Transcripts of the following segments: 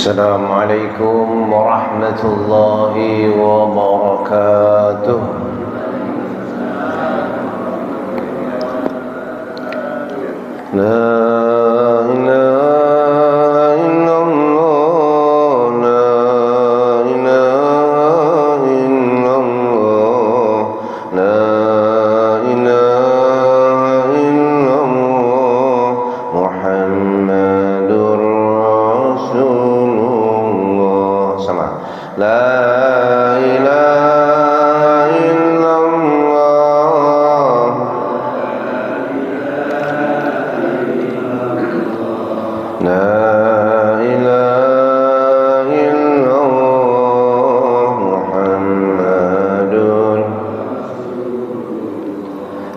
السلام عليكم ورحمة الله وبركاته. لا إله إلا الله لا إله إلا الله لا إله إلا الله محمد رسول الله. Sama. La ilaha illallah La ilaha illallah Muhammadun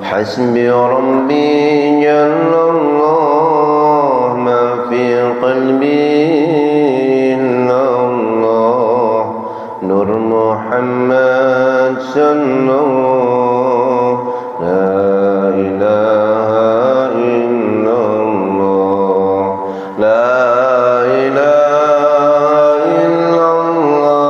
Hasbi Rabbi Jallallah ma fi qalbi illallah Nur Muhammad sallallahu La ilaha illallah La ilaha illallah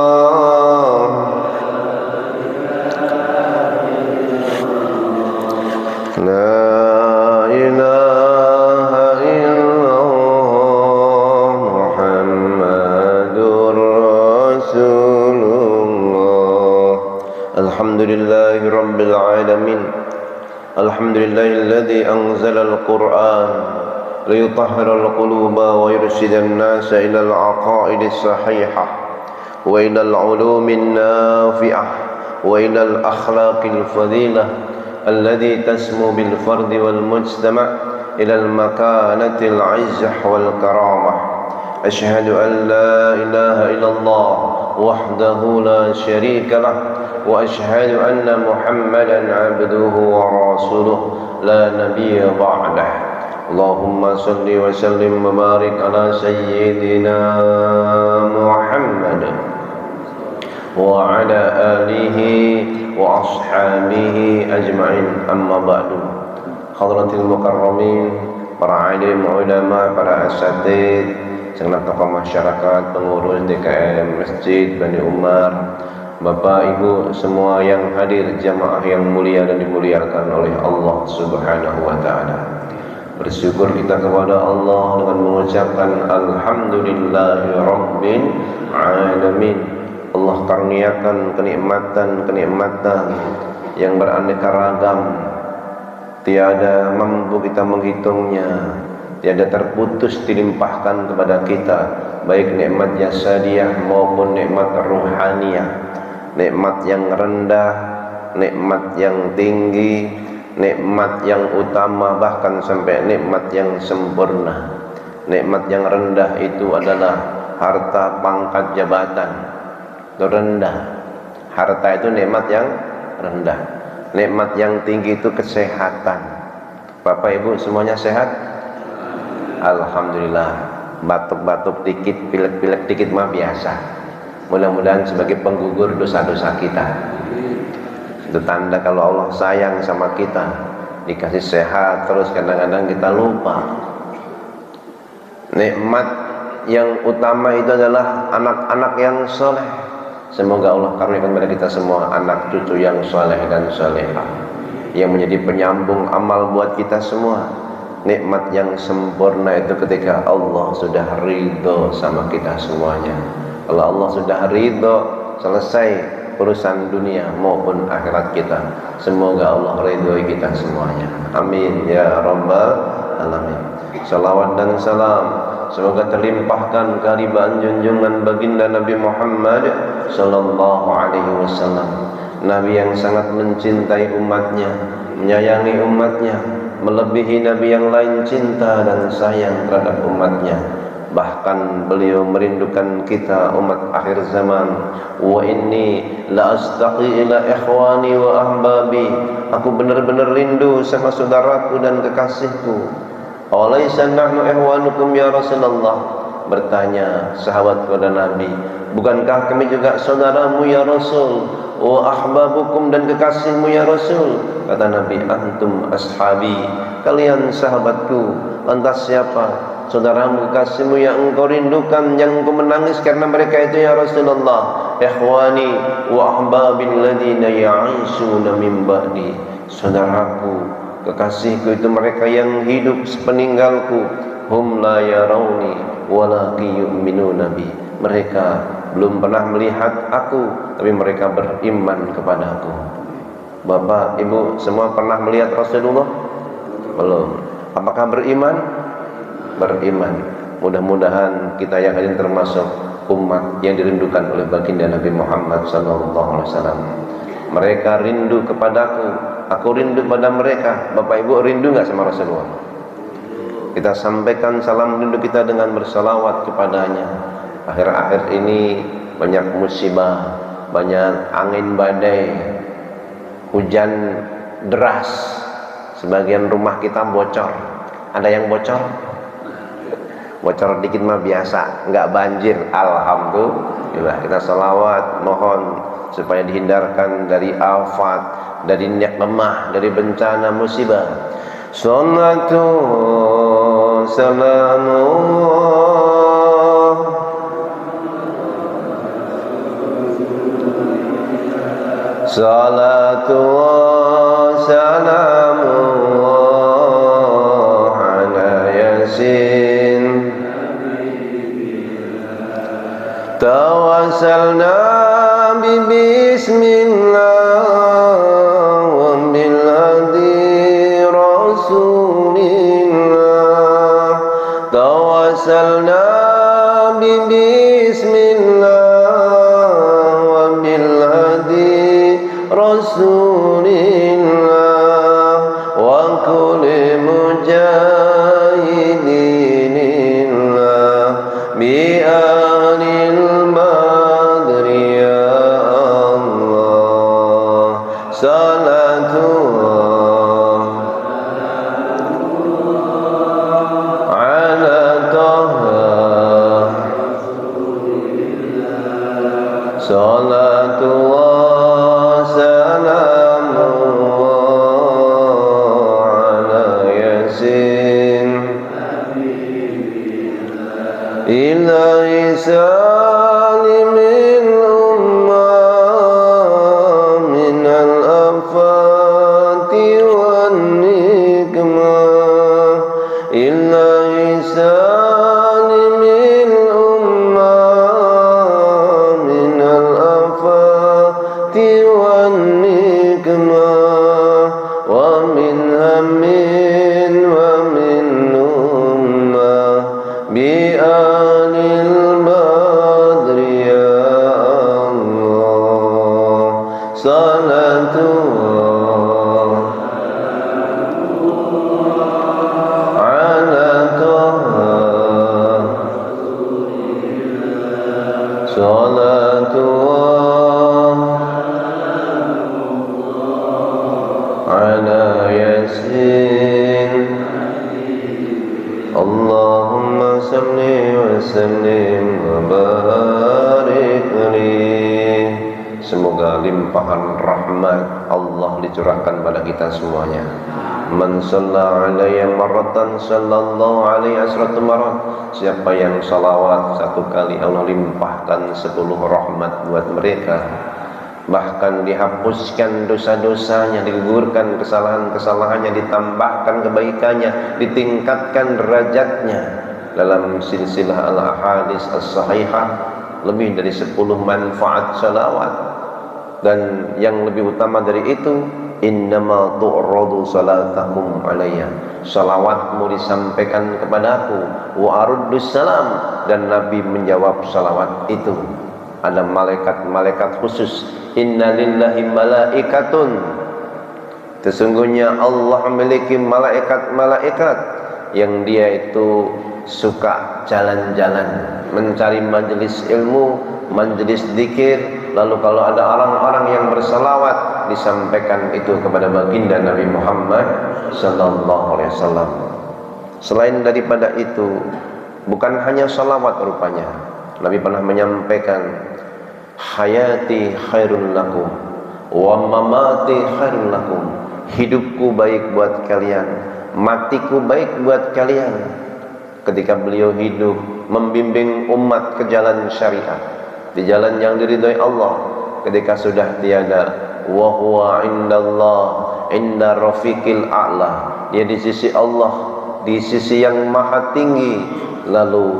La ilaha illallah Muhammadur Rasulullah. Alhamdulillahi Rabbil Alamin. Alhamdulillahilladzi anzalal Qur'an ليطهر القلوب ويرشد الناس إلى العقائد الصحيحة وإلى العلوم النافعة وإلى الأخلاق الفضيلة الذي تسمو بالفرد والمجتمع إلى المكانة العزة والكرامة. أشهد أن لا إله إلا الله وحده لا شريك له وأشهد أن محمدا عبده ورسوله لا نبي بعده. اللهم صل وسلم وبارك على سيدنا محمد وعلى آله وأصحابه أجمعين. أما بعد. Hadratil mukarramin, para alim, ulama, para asatid, segenap tokoh masyarakat, pengurus DKM Masjid Bani Umar, Bapak Ibu semua yang hadir, jamaah yang mulia dan dimuliakan oleh Allah Subhanahu wa taala. Bersyukur kita kepada Allah dengan mengucapkan Alhamdulillahi Rabbil Alamin. Allah karuniakan kenikmatan-kenikmatan yang beraneka ragam, tiada mampu kita menghitungnya, tiada terputus dilimpahkan kepada kita, baik nikmat jasadiyah maupun nikmat ruhaniyah, nikmat yang rendah, nikmat yang tinggi, nikmat yang utama, bahkan sampai nikmat yang sempurna. Nikmat yang rendah itu adalah harta, pangkat, jabatan. Itu rendah. Harta itu nikmat yang rendah. Nikmat yang tinggi itu kesehatan. Bapak Ibu semuanya sehat? Alhamdulillah. Batuk-batuk dikit, pilek-pilek dikit mah biasa. Mudah-mudahan sebagai penggugur dosa-dosa kita. Itu tanda kalau Allah sayang sama kita, dikasih sehat. Terus kadang-kadang kita lupa. Nikmat yang utama itu adalah anak-anak yang soleh. Semoga Allah karuniakan kepada kita semua anak cucu yang soleh dan solehah, yang menjadi penyambung amal buat kita semua. Nikmat yang sempurna itu ketika Allah sudah ridho sama kita semuanya. Kalau Allah sudah ridho, selesai urusan dunia maupun akhirat kita. Semoga Allah ridhoi kita semuanya. Amin ya rabbal alamin. Salawat dan salam semoga terlimpahkan kehadiran junjungan baginda Nabi Muhammad sallallahu alaihi wasallam. Nabi yang sangat mencintai umatnya, menyayangi umatnya, melebihi nabi yang lain cinta dan sayang terhadap umatnya. Bahkan beliau merindukan kita umat akhir zaman. Wa inni la astaqi ila ikhwani wa ahbabi. Aku benar-benar rindu sama saudaraku dan kekasihku. Awalaysa nahnu ikhwanukum ya Rasulullah. bertanya sahabat kepada Nabi, bukankah kami juga saudaramu ya Rasul? Wa ahbabukum, dan kekasihmu ya Rasul. Kata Nabi, antum ashabi, kalian sahabatku. Lantas siapa saudaramu, kekasihmu yang engkau rindukan, yang engkau menangis karena mereka itu ya Rasulullah? Ikhwani wa ahbabil ladina ya'ishuna min ba'di, saudaraku, kekasihku itu mereka yang hidup sepeninggalku. Hum la yarawni walakin yu'minuna bi, mereka belum pernah melihat aku, tapi mereka beriman kepadaku. Bapak, Ibu semua pernah melihat Rasulullah? Belum. Apakah beriman? Beriman. Mudah-mudahan kita yang hadir termasuk umat yang dirindukan oleh baginda Nabi Muhammad SAW. Mereka rindu kepadaku, aku rindu pada mereka. Bapak Ibu rindu nggak sama Rasulullah? Kita sampaikan salam rindu kita dengan bersalawat kepadanya. Akhir-akhir ini banyak musibah, banyak angin badai, hujan deras, sebagian rumah kita bocor. Ada yang bocor? Bocor dikit mah biasa, nggak banjir. Alhamdulillah, kita salawat mohon supaya dihindarkan dari afat, dari niat lemah, dari bencana musibah. Salatu salamu salatu salamu ala yasin tawassalna bi bismillah wa bil hadi rasulillah tawassalna bi bismillah wa bil hadi rasulillah wa kulli mujahidinillah bi anil badri ya Allah salatullah ala taha salatullah ilahi salimil ummah minal afati wan nikmah ilahi salimil ummah minal afati wan nikmah wa min hammin wa min ummah bi anil badri ya Allah salatullah ala taha salatullah ala yasin Allahumma salli wa sallim wa barik li. Semoga limpahan rahmat Allah dicurahkan pada kita semuanya. Man shalla alayya marratan sallallahu alaihi asratu marat. Siapa yang salawat satu kali, Allah limpahkan 10 rahmat buat mereka. Bahkan dihapuskan dosa-dosanya, digugurkan kesalahan-kesalahannya, ditambahkan kebaikannya, ditingkatkan derajatnya. Dalam silsilah al-ahadits as-sahihah lebih dari 10 manfaat salawat. Dan yang lebih utama dari itu, innama tu'radu salatahum alayya, salawatmu disampaikan kepadaku, wa aruddus salam, dan Nabi menjawab salawat itu. Ada malaikat-malaikat khusus. Inna lillahi malaikatun, sesungguhnya Allah memiliki malaikat-malaikat yang dia itu suka jalan-jalan, mencari majelis ilmu, majelis zikir. Lalu kalau ada orang-orang yang bersalawat, disampaikan itu kepada baginda Nabi Muhammad sallallahu alaihi wasallam. Selain daripada itu, bukan hanya salawat rupanya. Nabi pernah menyampaikan, hayati khairun lakum wa mamati khairun lakum. Hidupku baik buat kalian, matiku baik buat kalian. Ketika beliau hidup membimbing umat ke jalan syariat, di jalan yang diridhai Allah. Ketika sudah tiada, wa huwa indallah inda rafiqil a'la, dia di sisi Allah, di sisi yang maha tinggi. Lalu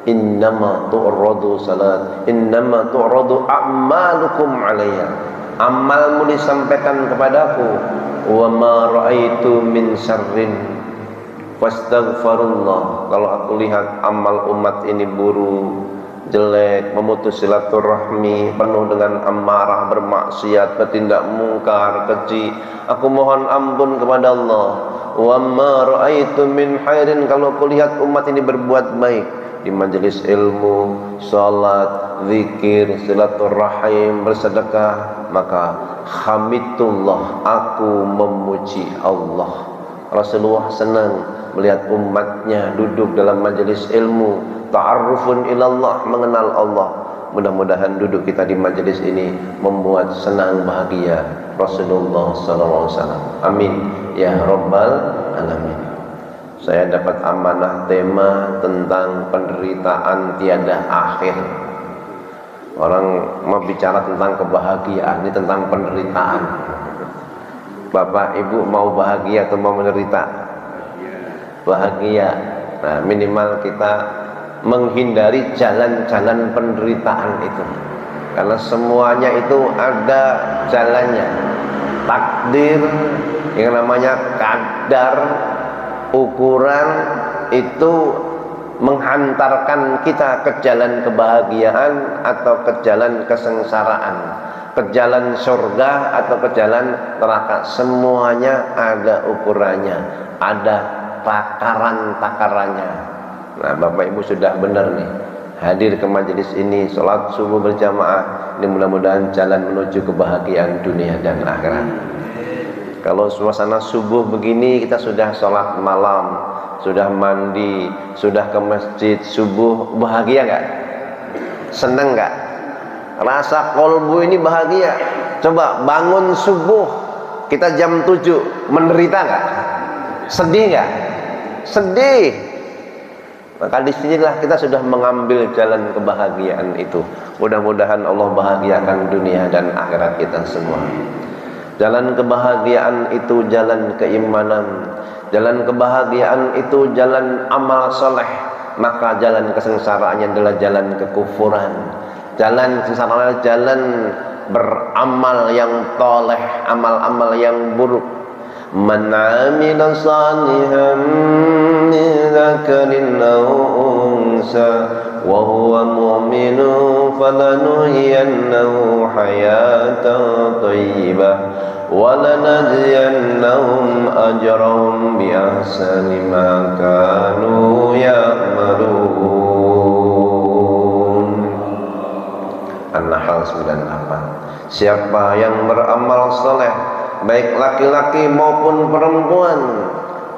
innama tu'radu salat, innama tu'radu a'malukum alayya, amalmu disampaikan kepadaku. Wa ma ra'aitu min syarrin fastaghfirullah. Kalau aku lihat amal umat ini buruk, jelek, memutus silaturahmi, penuh dengan amarah, bermaksiat, bertindak mungkar, keji, aku mohon ampun kepada Allah. Wa ma ra'aitu min khairin, kalau aku lihat umat ini berbuat baik di majelis ilmu, salat, zikir, silaturahim, bersedekah, maka hamidullah, aku memuji Allah. Rasulullah senang melihat umatnya duduk dalam majelis ilmu, ta'arrufun ilallah, mengenal Allah. Mudah-mudahan duduk kita di majelis ini membuat senang bahagia Rasulullah SAW. Amin ya rabbal alamin. Saya dapat amanah tema tentang penderitaan tiada akhir. Orang mau bicara tentang kebahagiaan, ini tentang penderitaan. Bapak ibu mau bahagia atau mau menderita? Bahagia. Nah, minimal kita menghindari jalan-jalan penderitaan itu, karena semuanya itu ada jalannya. Takdir, yang namanya kadar, ukuran, itu menghantarkan kita ke jalan kebahagiaan atau ke jalan kesengsaraan, ke jalan surga atau ke jalan neraka. Semuanya ada ukurannya, ada takaran-takarannya. Nah, Bapak Ibu sudah benar nih hadir ke majelis ini, sholat subuh berjamaah. Ini mudah-mudahan jalan menuju kebahagiaan dunia dan akhirat. Kalau suasana subuh begini, kita sudah sholat malam, sudah mandi, sudah ke masjid subuh, bahagia nggak? Seneng nggak? Rasa kolbu ini bahagia. Coba bangun subuh, kita jam 7, menderita nggak? Sedih nggak? Sedih. Maka disinilah kita sudah mengambil jalan kebahagiaan itu. Mudah-mudahan Allah bahagiakan dunia dan akhirat kita semua. Jalan kebahagiaan itu jalan keimanan, jalan kebahagiaan itu jalan amal soleh. Maka jalan kesengsaraannya adalah jalan kekufuran. Jalan kesengsaraan adalah jalan beramal yang toleh, amal-amal yang buruk. Man 'amila salihan min dzakarin aw unsa wa huwa mu'minun falanuhyiyannahu hayatan thayyibah wa lanajziyannahum ajrahum bi ahsani ma kanu ya'malun. An-Nahl 98. Siapa yang beramal saleh, baik laki-laki maupun perempuan,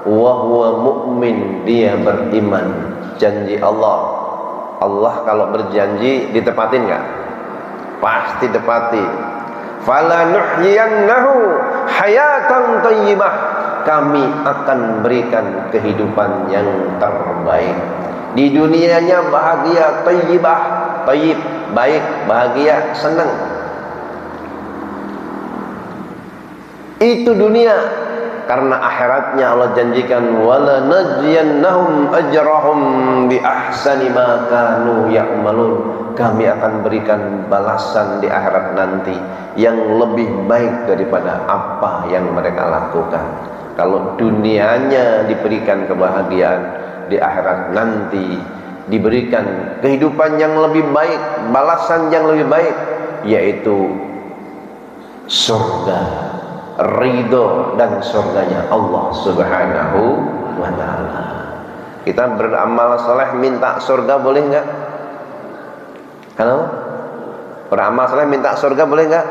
wa huwa mu'min, dia beriman. Janji Allah, Allah kalau berjanji ditepatin nggak? Pasti tepati. Fala nuhyiyannahu hayatan thayyibah, kami akan berikan kehidupan yang terbaik. Di dunianya bahagia, thayyibah, thayyib, baik, bahagia, senang. Itu dunia. Karena akhiratnya Allah janjikan wala najziyannahum ajrahum bi ahsani ma kanu ya'malun. Kami akan berikan balasan di akhirat nanti yang lebih baik daripada apa yang mereka lakukan. Kalau dunianya diberikan kebahagiaan, di akhirat nanti diberikan kehidupan yang lebih baik, balasan yang lebih baik, yaitu surga, ridho dan surganya Allah Subhanahu wa ta'ala. Kita beramal soleh minta surga boleh nggak? Kalau beramal soleh minta surga boleh nggak?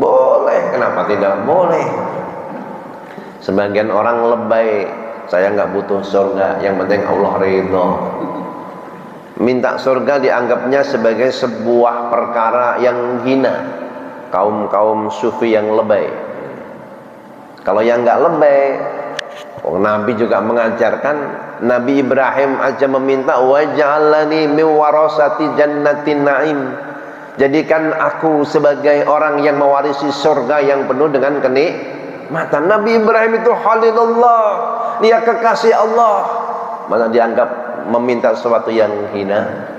Boleh. Kenapa tidak boleh? Sebagian orang lebay saya nggak butuh surga, yang penting Allah ridho. Minta surga dianggapnya sebagai sebuah perkara yang hina. Kaum sufi yang lebay. Kalau yang nggak lebay, Nabi juga mengajarkan, Nabi Ibrahim aja meminta waj'alni min warasati jannatin na'im, jadikan aku sebagai orang yang mewarisi surga yang penuh dengan kenikmatan. Nabi Ibrahim itu Khalilullah, dia kekasih Allah, mana dianggap meminta sesuatu yang hina.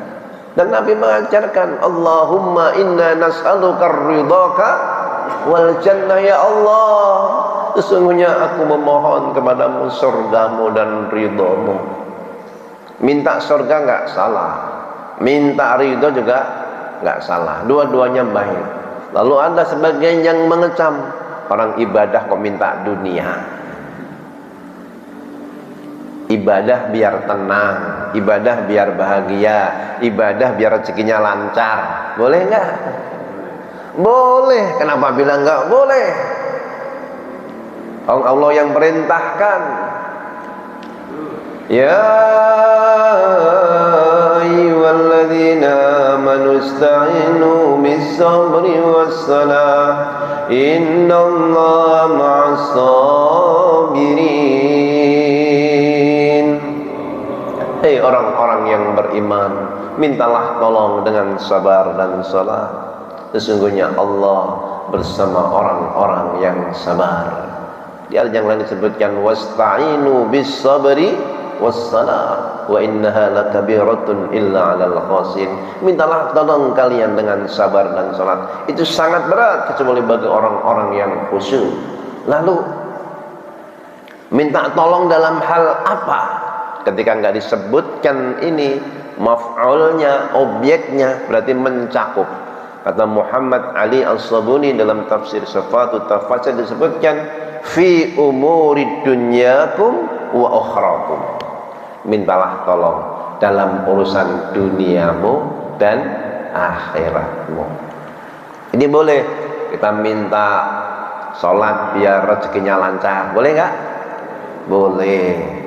Dan Nabi mengajarkan, Allahumma inna nas'aluka ridhaka wal jannah, ya Allah, sesungguhnya aku memohon kepadamu surgamu dan ridhomu. Minta surga nggak salah, minta ridho juga nggak salah, dua-duanya baik. Lalu ada sebagian yang mengecam, orang ibadah kok minta dunia. Ibadah biar tenang, ibadah biar bahagia, ibadah biar rezekinya lancar. Boleh nggak? Boleh. Kenapa bilang nggak boleh? Allah yang perintahkan. Ya ayyuhalladzina amanu ista'inu bis-sabri was-salah innallaha ma'as-sabirin. Hei orang-orang yang beriman, mintalah tolong dengan sabar dan salat. Sesungguhnya Allah bersama orang-orang yang sabar. Di ayat yang lain disebutkan wasta'inu bis-sabri was-salah wa innaha lakabiratun illa 'alal khasin. Mintalah tolong kalian dengan sabar dan salat. Itu sangat berat kecuali bagi orang-orang yang khusyuk. Lalu minta tolong dalam hal apa? Ketika enggak disebutkan ini maf'ulnya, objeknya, berarti mencakup. Kata Muhammad Ali As-Sabuni dalam tafsir Sifatut Tafasir disebutkan fi umuri dunyakum wa ukhrakum. Mintalah tolong dalam urusan duniamu dan akhiratmu. Ini boleh kita minta sholat biar rezekinya lancar, boleh nggak? Boleh.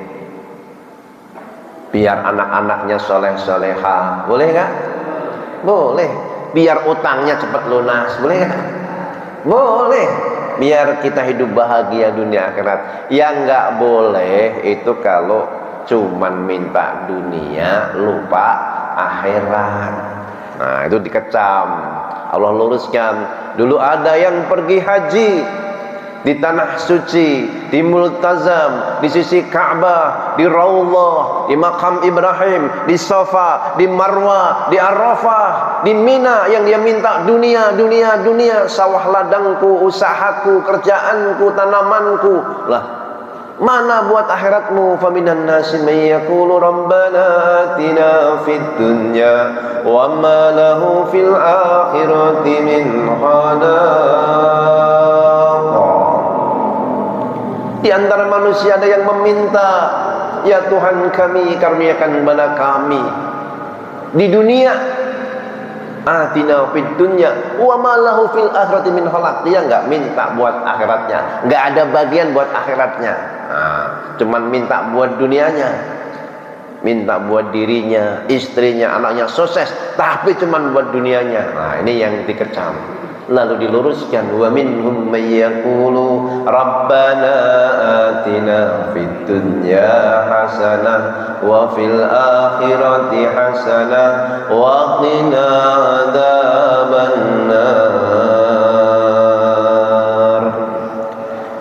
Biar anak-anaknya soleh-soleha, boleh nggak? Boleh. Biar utangnya cepat lunas, boleh nggak? Boleh. Biar kita hidup bahagia dunia akhirat. Yang nggak boleh itu kalau cuman minta dunia lupa akhirat. Nah itu dikecam. Allah luruskan. Dulu ada yang pergi haji di tanah suci, di Multazam, di sisi Ka'bah, di Raudhah, di Maqam Ibrahim, di Safa, di Marwah, di Arafah, di Mina, yang dia minta dunia, dunia, dunia, sawah ladangku, usahaku, kerjaanku, tanamanku. Lah, mana buat akhiratmu? Faminan nasi may yaqulu rabbana atina fid dunya wa ma lahu fil akhirati min khalaq. Di antara manusia ada yang meminta, ya Tuhan kami, karuniakan kepada kami di dunia, atina fid dunya wa ma lahu fil akhirati min khalaq. Dia enggak minta buat akhiratnya, enggak ada bagian buat akhiratnya. Cuman minta buat dunianya, minta buat dirinya, istrinya, anaknya sukses, tapi cuman buat dunianya. Nah ini yang dikecam. Lalu diluruskan, wa minhum may yaqulu rabbana atina fid dunya hasanah wa fil akhirati hasanah wa qina adzabannar.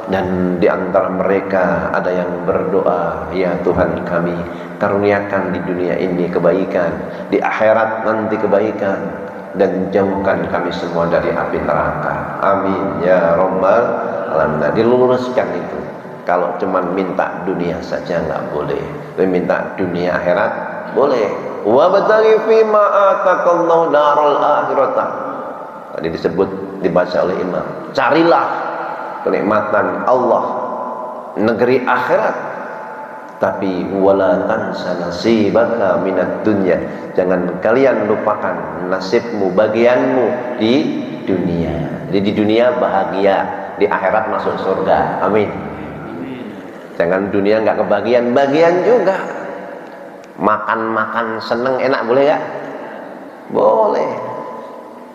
Dan di antara mereka ada yang berdoa, ya Tuhan kami, karuniakan di dunia ini kebaikan, di akhirat nanti kebaikan, dan jauhkan kami semua dari api neraka. Amin ya rabbal alamin. Diluruskan itu. Kalau cuma minta dunia saja nggak boleh, tapi minta dunia akhirat boleh. Wa bataghi fi ma ataqallahu darul akhirah. Tadi disebut, dibaca oleh imam. Carilah kenikmatan Allah, negeri akhirat, tapi wala tansa nasibaka minad dunya. Jangan kalian lupakan nasibmu, bagianmu di dunia. Jadi di dunia bahagia, di akhirat masuk surga. Amin. Jangan dunia nggak kebagian, bagian juga. Makan-makan seneng enak boleh nggak? Boleh.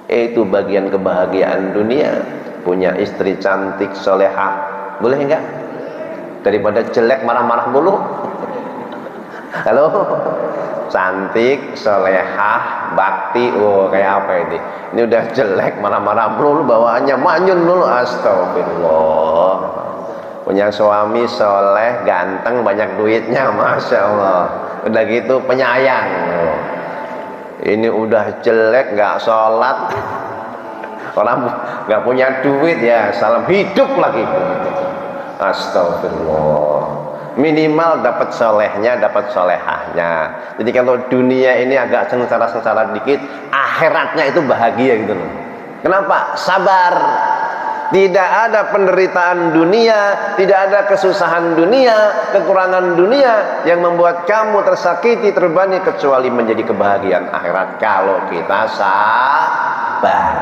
Itu bagian kebahagiaan dunia. Punya istri cantik solehah, boleh nggak? Daripada jelek marah-marah mulu. Halo, cantik solehah bakti, oh kayak apa ini? Ini udah jelek marah-marah mulu, bawaannya manyun dulu, astagfirullah. Punya suami soleh, ganteng, banyak duitnya, masya Allah. Udah gitu penyayang. Ini udah jelek, nggak sholat, orang nggak punya duit ya, salam hidup lagi. Astagfirullah. Minimal dapat solehnya, dapat solehahnya. Jadi kalau dunia ini agak sengsara-sengsara dikit, akhiratnya itu bahagia gitu loh. Kenapa? Sabar. Tidak ada penderitaan dunia, tidak ada kesusahan dunia, kekurangan dunia yang membuat kamu tersakiti, terbebani, kecuali menjadi kebahagiaan akhirat kalau kita sabar.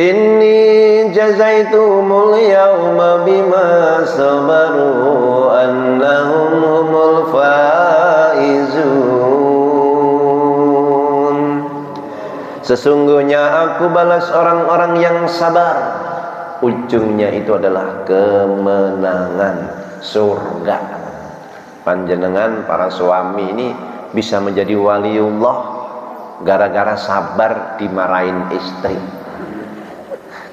Inni jazaitumul yawma bima sabaru annahum humul faizun. Sesungguhnya aku balas orang-orang yang sabar. Ujungnya itu adalah kemenangan, surga. Panjenengan para suami ini bisa menjadi waliullah gara-gara sabar dimarahin istri.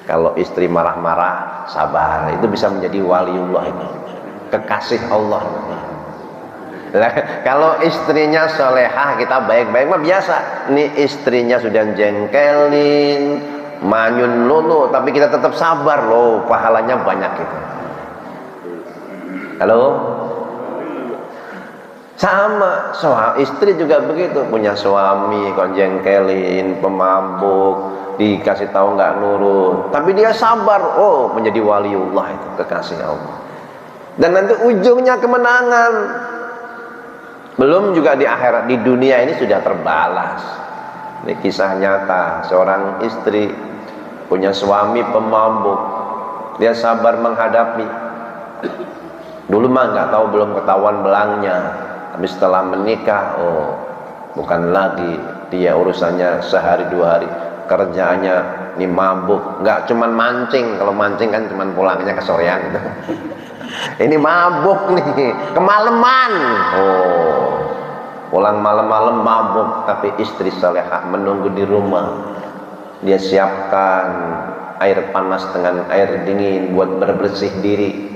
Kalau istri marah-marah, sabar, itu bisa menjadi waliullah, itu kekasih Allah. Kalau istrinya solehah, kita baik-baik mah biasa. Ini istrinya sudah jengkelin, manyun lulu, tapi kita tetap sabar loh, pahalanya banyak itu. Halo, sama istri juga begitu, punya suami kok jengkelin, pemabuk, dikasih tahu nggak nurut, tapi dia sabar, oh menjadi waliullah, itu kekasih Allah. Dan nanti ujungnya kemenangan. Belum juga di akhirat, di dunia ini sudah terbalas. Ini kisah nyata, seorang istri punya suami pemabuk, dia sabar menghadapi. Dulu mah nggak tahu, belum ketahuan belangnya, tapi setelah menikah, oh bukan lagi dia urusannya sehari dua hari, kerjaannya ini mabuk, nggak cuman mancing. Kalau mancing kan cuman pulangnya ke sorean gitu. Ini mabuk nih, kemalaman. Oh, pulang malam-malam mabuk, tapi istri salehah menunggu di rumah. Dia siapkan air panas dengan air dingin buat berbersih diri.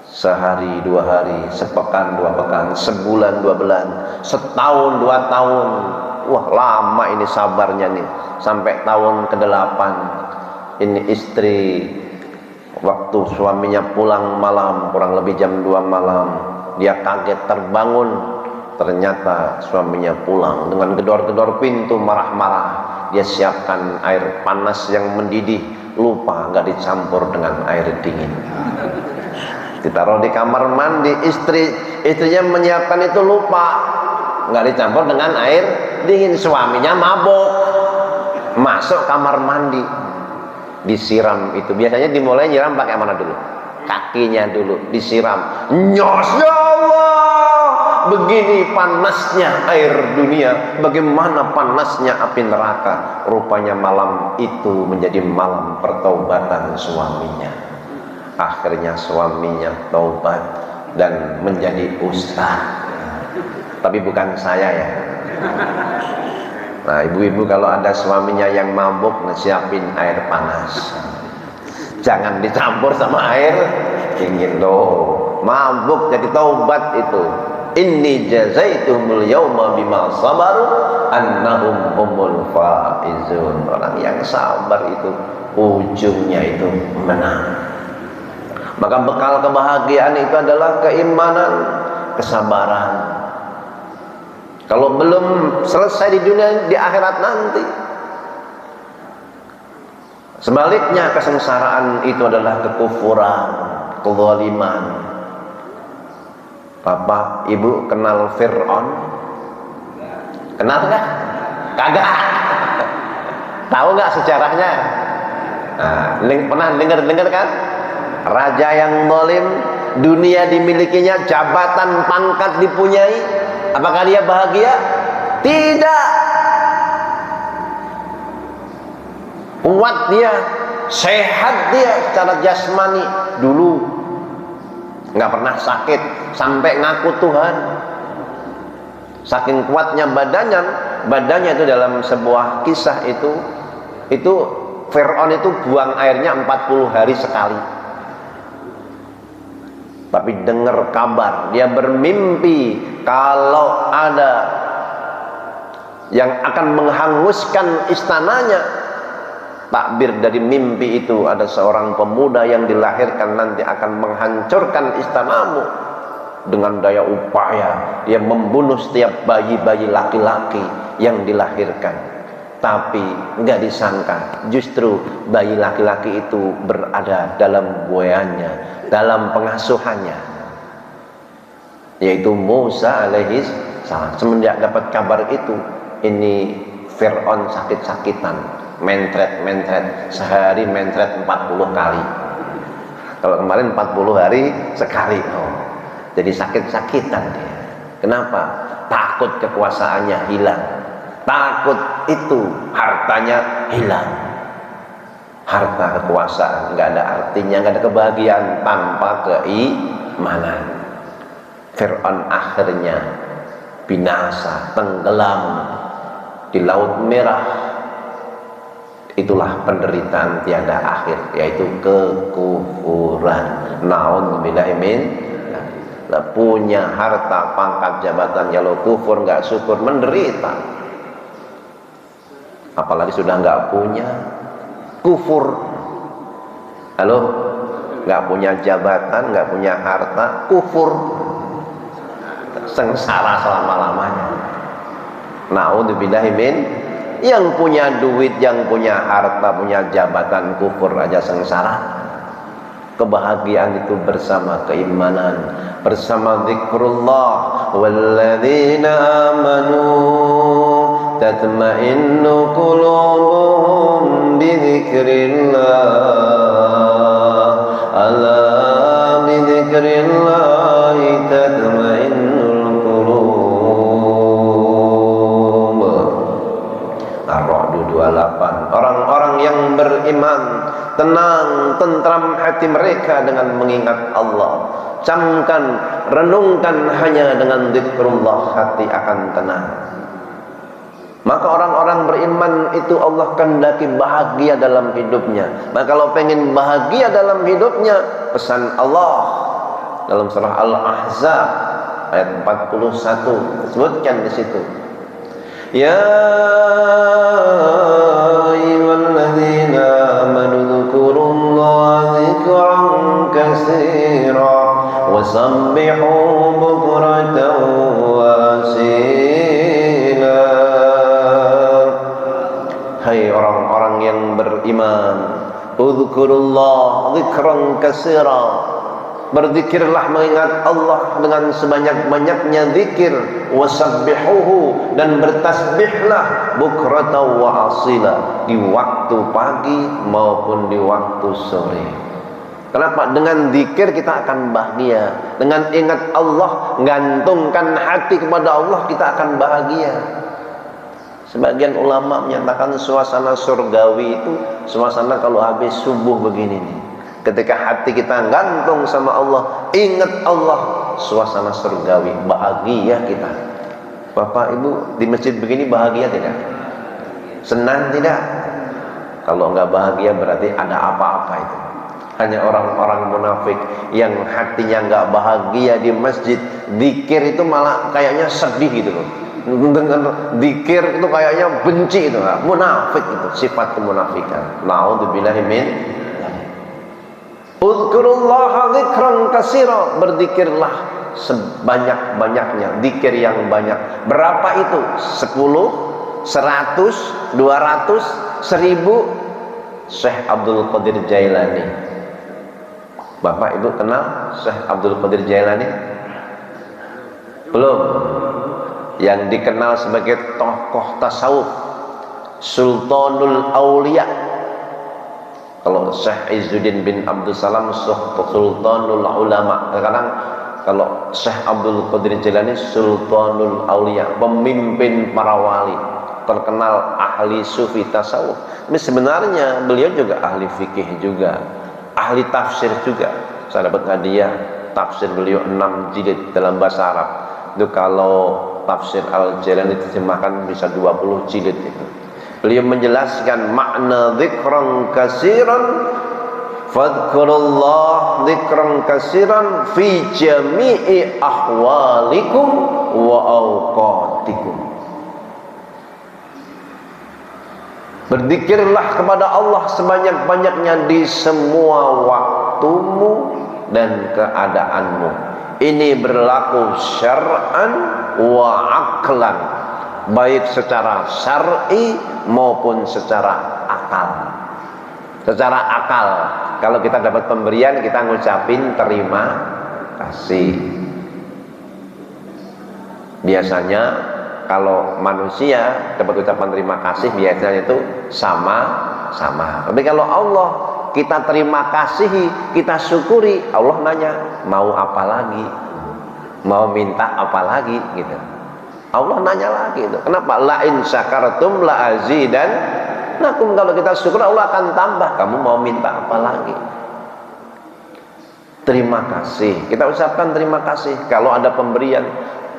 Sehari dua hari, sepekan dua pekan, sebulan dua bulan, setahun dua tahun. Wah lama ini sabarnya nih, sampai tahun ke-8. Ini istri, waktu suaminya pulang malam, kurang lebih jam 2 malam, dia kaget terbangun, ternyata suaminya pulang. Dengan gedor-gedor pintu marah-marah, dia siapkan air panas yang mendidih, lupa nggak dicampur dengan air dingin. Ditaruh di kamar mandi, istrinya menyiapkan itu, lupa nggak dicampur dengan air dingin. Suaminya mabuk, masuk kamar mandi, disiram itu. Biasanya dimulai nyiram pakai mana dulu? Kakinya dulu disiram. Nyos, ya Allah, begini panasnya air dunia, bagaimana panasnya api neraka. Rupanya malam itu menjadi malam pertaubatan suaminya. Akhirnya suaminya taubat dan menjadi ustaz. Tapi bukan saya ya. Nah ibu-ibu kalau ada suaminya yang mabuk, siapin air panas, jangan dicampur sama air dingin loh. Mabuk jadi taubat itu. Inni jazaituhumul yawma bima sabaru annahum humul faizun. Orang yang sabar itu ujungnya itu menang. Maka bekal kebahagiaan itu adalah keimanan, kesabaran. Kalau belum selesai di dunia, di akhirat nanti. Sebaliknya, kesengsaraan itu adalah kekufuran, kezaliman. Bapak, Ibu kenal Fir'aun? Kenal nggak? Kagak. Tahu nggak sejarahnya? Nah, pernah dengar kan? raja yang zalim, dunia dimilikinya, jabatan pangkat dipunyai, apakah dia bahagia? Tidak. Kuat dia, sehat dia secara jasmani, dulu nggak pernah sakit sampai ngaku Tuhan. Saking kuatnya badannya itu dalam sebuah kisah itu Fir'aun itu buang airnya 40 hari sekali. Tapi dengar kabar, dia bermimpi kalau ada yang akan menghanguskan istananya. Takbir dari mimpi itu, ada seorang pemuda yang dilahirkan nanti akan menghancurkan istanamu. Dengan daya upaya dia membunuh setiap bayi-bayi laki-laki yang dilahirkan. Tapi nggak disangka justru bayi laki-laki itu berada dalam buayannya, dalam pengasuhannya, yaitu Musa alaihi salam. Semenjak dapat kabar itu, ini Fir'aun sakit-sakitan, mentret, sehari mentret 40 kali. Kalau kemarin 40 hari sekali. Jadi sakit-sakitan dia. Kenapa? Takut kekuasaannya hilang. Takut itu hartanya hilang. Harta kekuasaan nggak ada artinya, nggak ada kebahagiaan tanpa keimanan. Fir'aun akhirnya binasa, tenggelam di Laut Merah. Itulah penderitaan tiada akhir, yaitu kekufuran. Na'udzubillahi min. Punya harta, pangkat, jabatan, kalau kufur nggak syukur, menderita. Apalagi sudah nggak punya, kufur. Halo, nggak punya jabatan, nggak punya harta, kufur, sengsara selama-lamanya. Na'udzubillahi min. Yang punya duit, yang punya harta, punya jabatan, kufur aja sengsara. Kebahagiaan itu bersama keimanan, bersama zikrullah. Walladzina amanu tatma'innu qulubuhum bidzikrillah. Ala bidzikrillah tatma'innul qulub. Ar-Ra'd 28. Orang-orang yang beriman tenang, tentram hati mereka dengan mengingat Allah. Camkan, renungkan hanya dengan zikrullah, hati akan tenang. Maka orang-orang beriman itu Allah kehendaki bahagia dalam hidupnya. Maka kalau pengen bahagia dalam hidupnya, pesan Allah dalam surah Al-Ahzab ayat 41 disebutkan di situ. Ya ayyuhalladzina amanu dzkurullaha dzikran katsira wasabbihuhu bukratan wa asila. Hai orang-orang yang beriman, udzkurullah dzikran katsira, berzikirlah mengingat Allah dengan sebanyak-banyaknya zikir, wasabbihuhu, dan bertasbihlah bukratan wa asila, di waktu pagi maupun di waktu sore. Kenapa? Dengan zikir kita akan bahagia. Dengan ingat Allah, gantungkan hati kepada Allah, kita akan bahagia. Sebagian ulama menyatakan suasana surgawi itu suasana kalau habis subuh begini nih. Ketika hati kita gantung sama Allah, ingat Allah, suasana surgawi, bahagia kita. Bapak Ibu di masjid begini bahagia tidak? Senang tidak? Kalau enggak bahagia berarti ada apa-apa itu. Hanya orang-orang munafik yang hatinya enggak bahagia di masjid, zikir itu malah kayaknya sedih gitu loh. Dengan zikir itu kayaknya benci itu, munafik itu, sifat kemunafikan. Na'udzubillahi min. Udzkurullaha dzikran katsira, berzikirlah sebanyak-banyaknya, zikir yang banyak. Berapa itu? 10, 100, 200, 1000. Syekh Abdul Qadir Jailani. Bapak Ibu kenal Syekh Abdul Qadir Jailani? Belum? Yang dikenal sebagai tokoh tasawuf, Sultanul Aulia, Kalau Syekh Izzuddin bin Abdul Salam Sultanul Ulama, kadang kalau Syekh Abdul Qadir Jilani Sultanul Aulia, pemimpin para wali, terkenal ahli sufi tasawuf. Ini sebenarnya beliau juga ahli fikih juga, ahli tafsir juga. Saya dapat hadiah tafsir beliau 6 jilid dalam bahasa Arab. Itu kalau tafsir Al-Jalani diterjemahkan bisa 20 jilid itu. Beliau menjelaskan makna dzikran katsiran, fadhkurullah dzikran katsiran fi jami'i ahwalikum wa awqatikum. Berzikirlah kepada Allah sebanyak-banyaknya di semua waktumu dan keadaanmu. Ini berlaku syar'an wa aqlan, baik secara syar'i maupun secara akal. Secara akal, kalau kita dapat pemberian kita ngucapin terima kasih. Biasanya kalau manusia dapat ucapan terima kasih biasanya itu sama-sama. Tapi kalau Allah kita terima kasih, kita syukuri, Allah nanya mau apa lagi, mau minta apa lagi gitu. Allah nanya lagi itu. Kenapa? La in syakartum la azidannakum. Kalau kita syukur Allah akan tambah. Kamu mau minta apa lagi? Terima kasih. Kita ucapkan terima kasih kalau ada pemberian.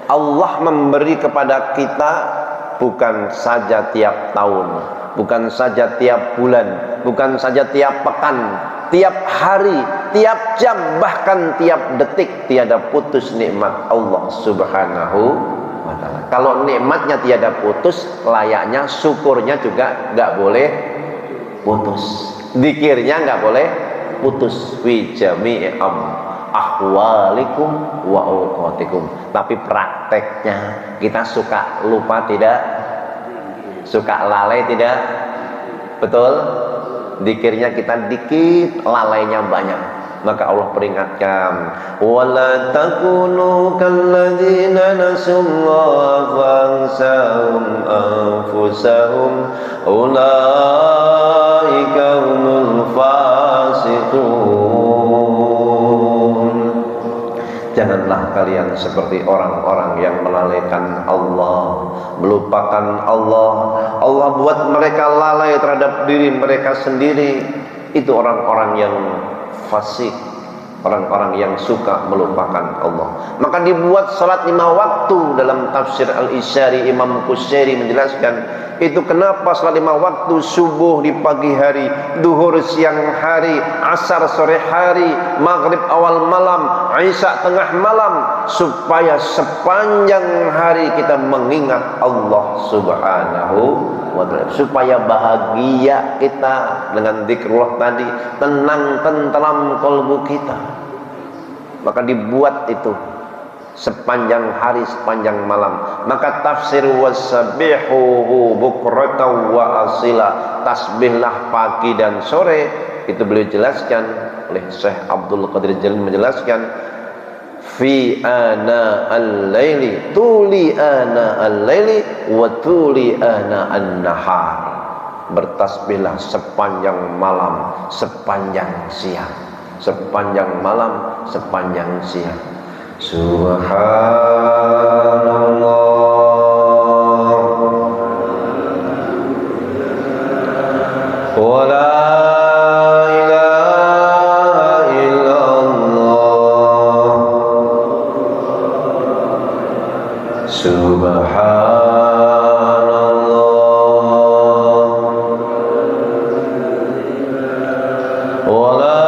Allah memberi kepada kita bukan saja tiap tahun, bukan saja tiap bulan, bukan saja tiap pekan, tiap hari, tiap jam, bahkan tiap detik. Tiada putus nikmat Allah Subhanahu wa ta'ala. Kalau nikmatnya tiada putus, layaknya syukurnya juga nggak boleh putus, zikirnya nggak boleh putus. Fi jami'i ahwalikum wa awqatikum. Tapi prakteknya kita suka lupa tidak, suka lalai tidak, betul? Zikirnya kita dikit, lalainya banyak. Maka Allah peringatkan, wala takunu kalladzina nasullaha fansahum anfusahum ulaika humul fasiqun. Janganlah kalian seperti orang-orang yang melalaikan Allah, melupakan Allah. Allah buat mereka lalai terhadap diri mereka sendiri. Itu orang-orang yang fasik, orang-orang yang suka melupakan Allah. Maka dibuat salat 5 waktu. Dalam tafsir Al-Isyari, Imam Qusyari menjelaskan itu kenapa salat 5 waktu: subuh di pagi hari, duhur siang hari, asar sore hari, maghrib awal malam, isya tengah malam, supaya sepanjang hari kita mengingat Allah Subhanahu wa ta'ala, supaya bahagia kita dengan zikrullah tadi, tenang tentram kalbu kita. Maka dibuat itu sepanjang hari, sepanjang malam. Maka tafsir wasabbihuhu bukratan wa asila, tasbihlah pagi dan sore, itu beliau jelaskan oleh Syekh Abdul Qadir Jalani menjelaskan fi ana al-laili, tuli ana al-laili wa tuli ana an-nahar. Bertasbihlah sepanjang malam, sepanjang siang, sepanjang malam, sepanjang siang. Subhanallah wa la ilaha illallah. Subhanallah wa la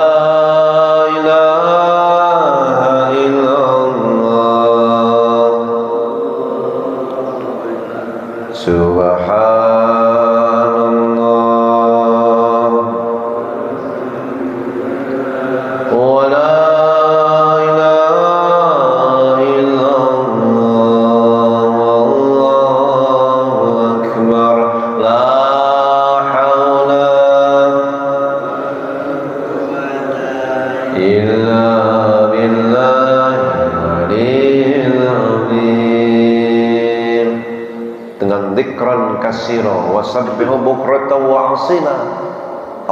wasabbihu bukratan wa asila.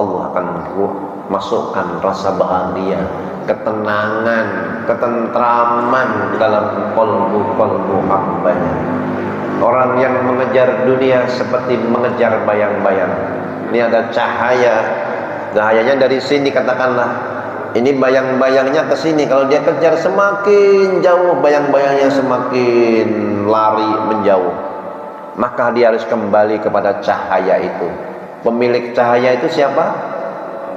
Allah akan masukkan rasa bahagia, ketenangan, ketentraman dalam kolbu-kolbu hambanya. Orang yang mengejar dunia seperti mengejar bayang-bayang. Ini ada cahaya, cahayanya dari sini katakanlah, ini bayang-bayangnya ke sini. Kalau dia kejar semakin jauh, bayang-bayangnya semakin lari menjauh. Maka dia harus kembali kepada cahaya itu. Pemilik cahaya itu siapa?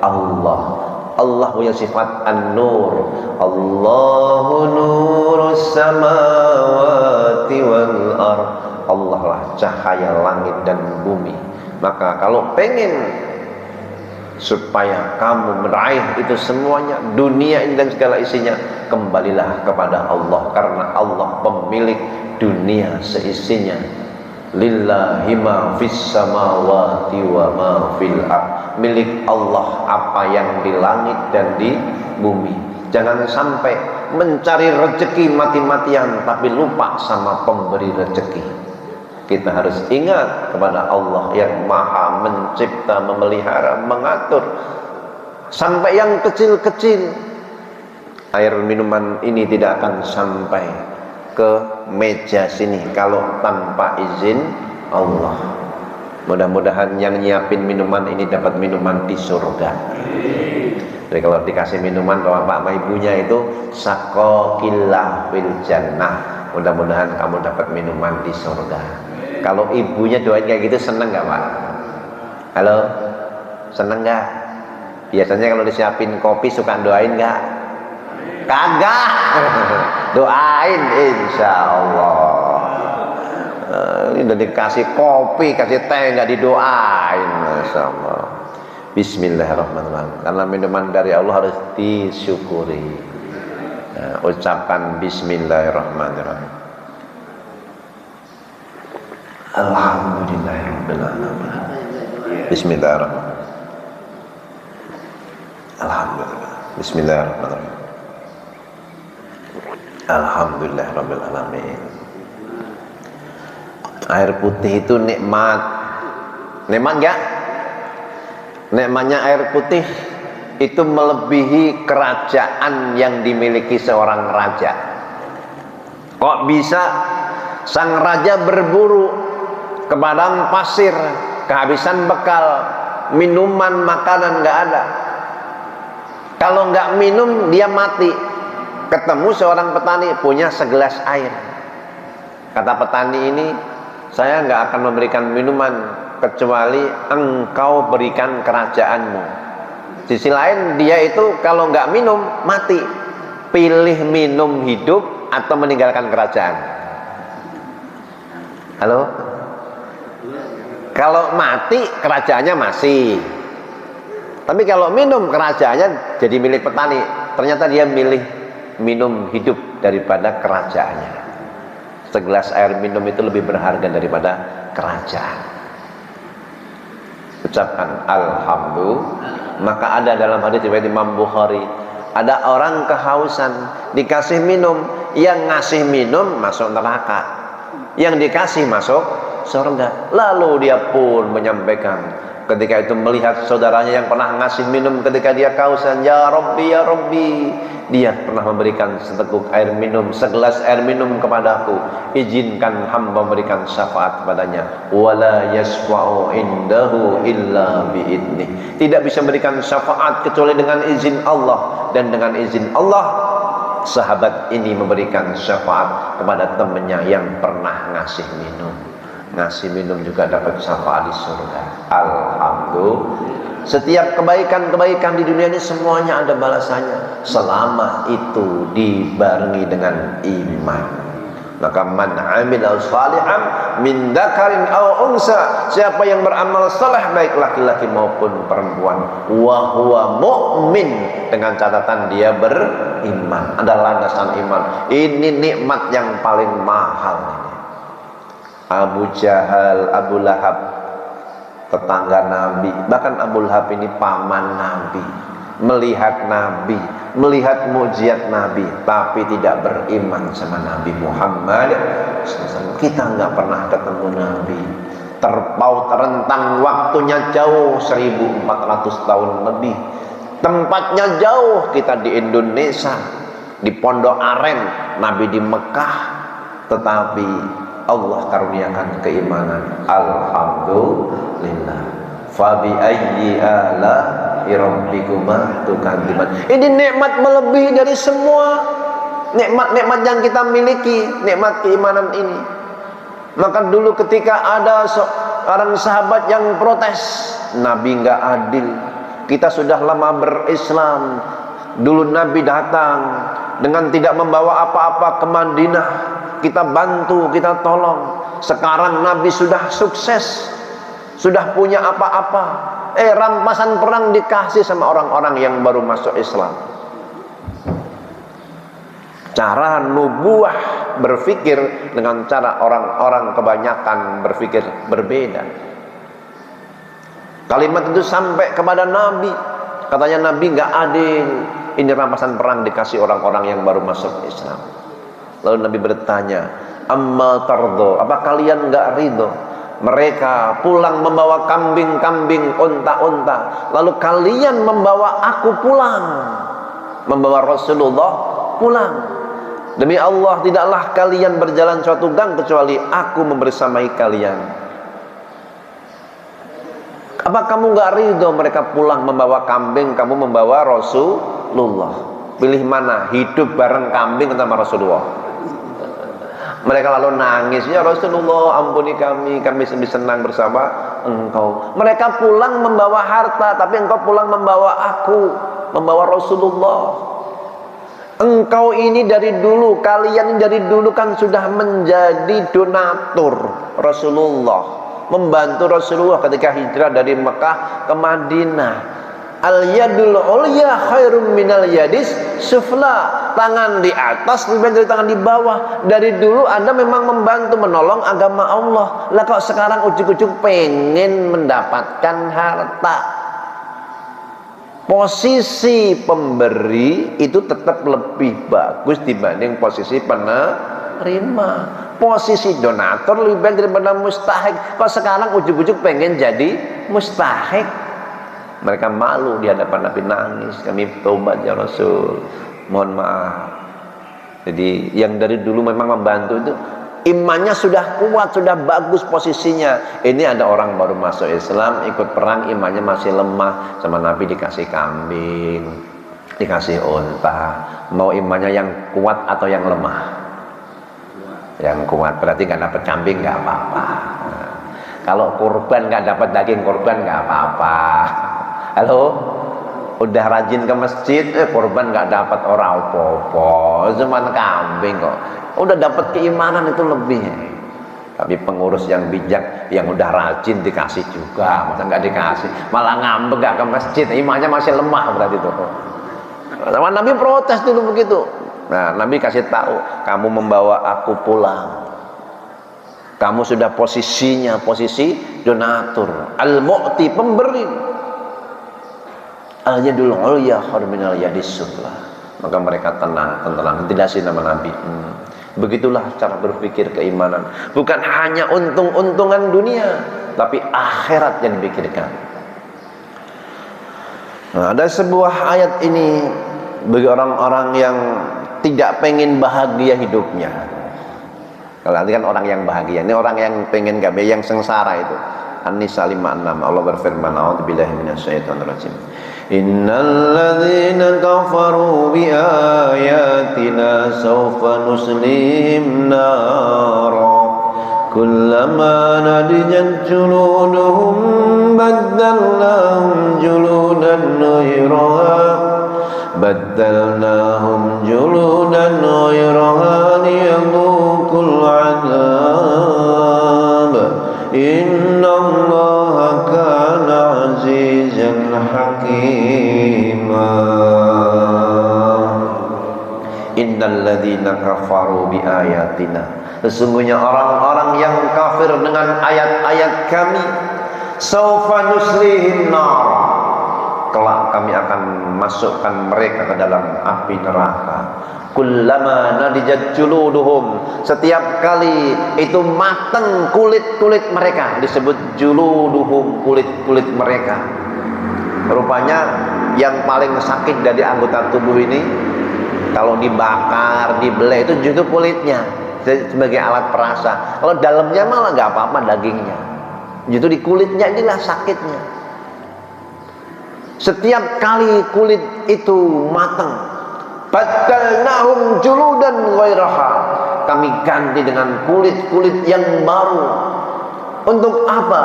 Allah. Allah punya sifat An-Nur. Allahu nurus samawati wal ardh. Allah lah cahaya langit dan bumi. Maka kalau pengen supaya kamu meraih itu semuanya, dunia ini dan segala isinya, kembalilah kepada Allah, karena Allah pemilik dunia seisinya. Lillahi ma fis samawati wa ma fil ardh. Milik Allah apa yang di langit dan di bumi. Jangan sampai mencari rezeki mati-matian tapi lupa sama pemberi rezeki. Kita harus ingat kepada Allah yang maha mencipta, memelihara, mengatur sampai yang kecil-kecil. Air minuman ini tidak akan sampai ke meja sini kalau tanpa izin Allah. Mudah-mudahan yang nyiapin minuman ini dapat minuman di surga. Jadi kalau dikasih minuman bapak sama ibunya itu sakokillah fil jannah. Mudah-mudahan kamu dapat minuman di surga. Kalau ibunya doain kayak gitu, seneng gak Pak? Halo? Seneng gak? Biasanya kalau disiapin kopi suka doain gak? Kagak. Doain insya Allah. Ini udah dikasih kopi, kasih teh gak didoain. Masya Allah. Bismillahirrahmanirrahim. Karena minuman dari Allah harus disyukuri. Ucapkan Bismillahirrahmanirrahim. Alhamdulillahirabbil alamin. Bismillahirrahmanirrahim. Alhamdulillah. Bismillahirrahmanirrahim. Alhamdulillahirabbil alamin. Air putih itu nikmat. Nikmat enggak? Nikmatnya air putih itu melebihi kerajaan yang dimiliki seorang raja. Kok bisa sang raja berburu ke padang pasir, kehabisan bekal, minuman, makanan nggak ada. Kalau nggak minum dia mati. Ketemu seorang petani punya segelas air. Kata petani ini, saya nggak akan memberikan minuman kecuali engkau berikan kerajaanmu. Sisi lain dia itu kalau nggak minum mati. Pilih minum hidup atau meninggalkan kerajaan. Halo? Kalau mati kerajaannya masih, tapi kalau minum kerajaannya jadi milik petani. Ternyata dia milih minum hidup daripada kerajaannya. Segelas air minum itu lebih berharga daripada kerajaan. Ucapkan alhamdulillah. Maka ada dalam hadis riwayat Imam Bukhari, ada orang kehausan dikasih minum, yang ngasih minum masuk neraka, yang dikasih masuk surga. Lalu dia pun menyampaikan ketika itu melihat saudaranya yang pernah ngasih minum ketika dia kehausan, ya Rabbi, ya Rabbi, dia pernah memberikan seteguk air minum, segelas air minum kepadaku, izinkan hamba memberikan syafaat kepadanya. Wala yasfa'u indahu illa bi'idnih. Tidak bisa memberikan syafaat kecuali dengan izin Allah, dan dengan izin Allah sahabat ini memberikan syafaat kepada temannya yang pernah ngasih minum. Ngasih minum juga dapat syafaat di surga. Alhamdulillah. Setiap kebaikan-kebaikan di dunia ini semuanya ada balasannya selama itu dibarengi dengan iman. Maka man amila shalihan min dzakarin aw unsa, siapa yang beramal saleh baik laki-laki maupun perempuan, wa huwa mukmin, dengan catatan dia beriman. Ada landasan iman. Ini nikmat yang paling mahal ini. Abu Jahal, Abu Lahab, tetangga Nabi, bahkan Abu Lahab ini paman Nabi, melihat Nabi, melihat mukjizat Nabi, tapi tidak beriman sama Nabi Muhammad. Kita nggak pernah ketemu Nabi, terpaut rentang waktunya jauh 1400 tahun lebih. Tempatnya jauh, kita di Indonesia, di Pondok Aren, Nabi di Mekah, tetapi Allah karuniakan keimanan. Alhamdulillah. Fabi ayyi ala'i rabbikuma tukadziban. Ini nikmat melebihi dari semua nikmat-nikmat yang kita miliki, nikmat keimanan ini. Maka dulu ketika ada seorang sahabat yang protes, Nabi nggak adil, kita sudah lama berislam, dulu Nabi datang dengan tidak membawa apa-apa ke Madinah, kita bantu, kita tolong. Sekarang Nabi sudah sukses, sudah punya apa-apa, rampasan perang dikasih sama orang-orang yang baru masuk Islam. Cara nubuah berpikir dengan cara orang-orang kebanyakan berpikir berbeda. Kalimat itu sampai kepada Nabi, katanya Nabi nggak adil, ini rampasan perang dikasih orang-orang yang baru masuk Islam. Lalu Nabi bertanya, amma tardo, apa kalian nggak ridho mereka pulang membawa kambing-kambing, unta-unta, lalu kalian membawa aku pulang, membawa Rasulullah pulang? Demi Allah, tidaklah kalian berjalan suatu gang kecuali aku membersamai kalian. Apa kamu nggak ridho mereka pulang membawa kambing, kamu membawa Rasulullah? Pilih mana, hidup bareng kambing sama Rasulullah? Mereka lalu nangis, ya Rasulullah ampuni kami lebih senang bersama engkau. Mereka pulang membawa harta, tapi engkau pulang membawa aku, membawa Rasulullah. Engkau ini dari dulu, kalian ini dari dulu kan sudah menjadi donatur Rasulullah, membantu Rasulullah ketika hijrah dari Mekah ke Madinah. Al-yadul ulya khairum minal yadis sufla. Tangan di atas lebih baik dari tangan di bawah. Dari dulu Anda memang membantu menolong agama Allah. Lah kok sekarang ujuk-ujuk pengen mendapatkan harta. Posisi pemberi itu tetap lebih bagus dibanding posisi penerima. Posisi donatur lebih baik daripada mustahik. Kok sekarang ujuk-ujuk pengen jadi mustahik? Mereka malu di hadapan Nabi, nangis, kami taubat ya Rasul, mohon maaf. Jadi yang dari dulu memang membantu itu imannya sudah kuat, sudah bagus posisinya. Ini ada orang baru masuk Islam, ikut perang, imannya masih lemah, sama Nabi dikasih kambing, dikasih unta. Mau imannya yang kuat atau yang lemah? Yang kuat, berarti nggak dapat kambing nggak apa-apa. Kalau kurban nggak dapat daging kurban nggak apa-apa. Halo, udah rajin ke masjid, kurban nggak dapat orang apa-apa, cuman kambing kok. Udah dapat keimanan itu lebih. Tapi pengurus yang bijak, yang udah rajin dikasih juga, masa nggak dikasih, malah ngambek nggak ke masjid, imannya masih lemah berarti itu. Sama Nabi protes dulu begitu. Nah, Nabi kasih tahu, kamu membawa aku pulang. Kamu sudah posisinya posisi donatur, al-mu'ti, pemberi. Al-yadul ulya khairun minal yadis sufla. Maka mereka tenang, tidak sih nama Nabi. Begitulah cara berpikir keimanan. Bukan hanya untung-untungan dunia, tapi akhirat yang dipikirkan. Nah, ada sebuah ayat ini bagi orang-orang yang tidak pengen bahagia hidupnya. Kalau nanti kan orang yang bahagia, ini orang yang pengen gak yang sengsara itu. An-Nisa 56, Allah berfirman, a'udzubillahi minasyaitonir rajim. Innal ladzina kafaru bi ayatina sawfa nuslihim nara kullama nadijat juluduhum baddalnahum juludan ghayraha liyadhuqul 'adzab innallaha kana 'azizan hakima. Innal ladzina kafaru bi ayatina, sesungguhnya orang-orang yang kafir dengan ayat-ayat kami, saufa nuslihim nar, kelak kami akan masukkan mereka ke dalam api neraka. Kullama nadijat juluduhum, setiap kali itu matang kulit-kulit mereka, disebut juluduhum, kulit-kulit mereka. Rupanya yang paling sakit dari anggota tubuh ini kalau dibakar, dibelah itu justru kulitnya sebagai alat perasa. Kalau dalamnya malah nggak apa-apa dagingnya. Justru di kulitnya inilah sakitnya. Setiap kali kulit itu matang, badalnahum juludan ghairaha, kami ganti dengan kulit-kulit yang baru. Untuk apa?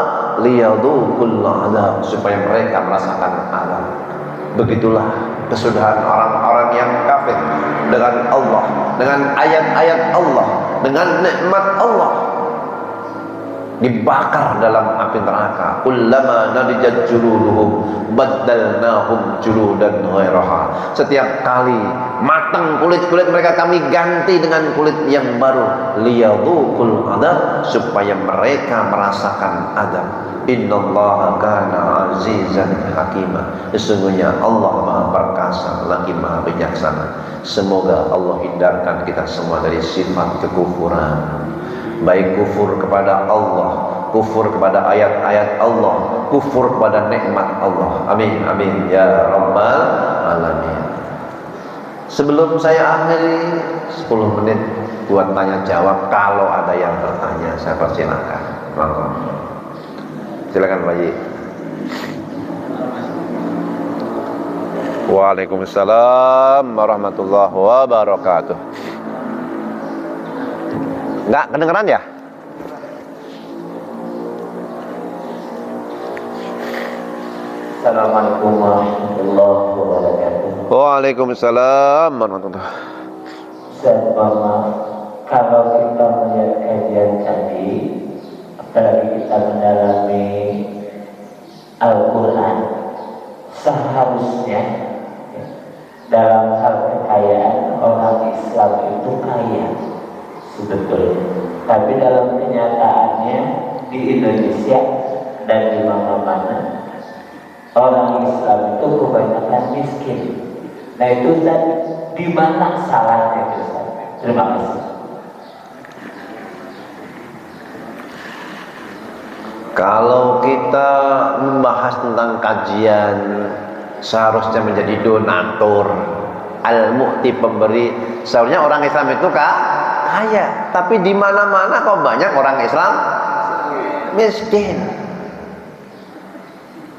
Liyadhuqul adab, supaya mereka merasakan azab. Begitulah kesudahan orang-orang yang kafir dengan Allah, dengan ayat-ayat Allah, dengan nikmat Allah, dibakar dalam api neraka. Kullama nadijat juluduhum badalnahum juludan ghairaha, setiap kali matang kulit-kulit mereka kami ganti dengan kulit yang baru. Liyadhuqul adab, supaya mereka merasakan adab. Innallaha kana azizan hakima, sesungguhnya Allah Maha Perkasa lagi Maha Bijaksana. Semoga Allah hindarkan kita semua dari sifat kekufuran, baik kufur kepada Allah, kufur kepada ayat-ayat Allah, kufur kepada nikmat Allah. Amin amin ya rabbal alamin. Sebelum saya akhiri, 10 menit buat tanya jawab. Kalau ada yang bertanya saya persilakan. Monggo. Silakan Pak Haji. Waalaikumsalam warahmatullahi wabarakatuh. Enggak kedengeran ya? Assalamualaikum warahmatullahi wabarakatuh. Waalaikumsalam warahmatullahi wabarakatuh. Kalau kita melihat kajian tadi, apalagi kita mendalami Al-Quran, seharusnya dalam hal kekayaan orang Islam itu kaya sebetulnya, tapi dalam kenyataannya di Indonesia dan di mana-mana orang Islam itu kebanyakan miskin. Nah itu tadi di mana salahnya itu? Terima kasih. Kalau kita membahas tentang kajian, seharusnya menjadi donatur, al-mu'ti, pemberi. Seharusnya orang Islam itu kaya, tapi di mana-mana kok banyak orang Islam miskin.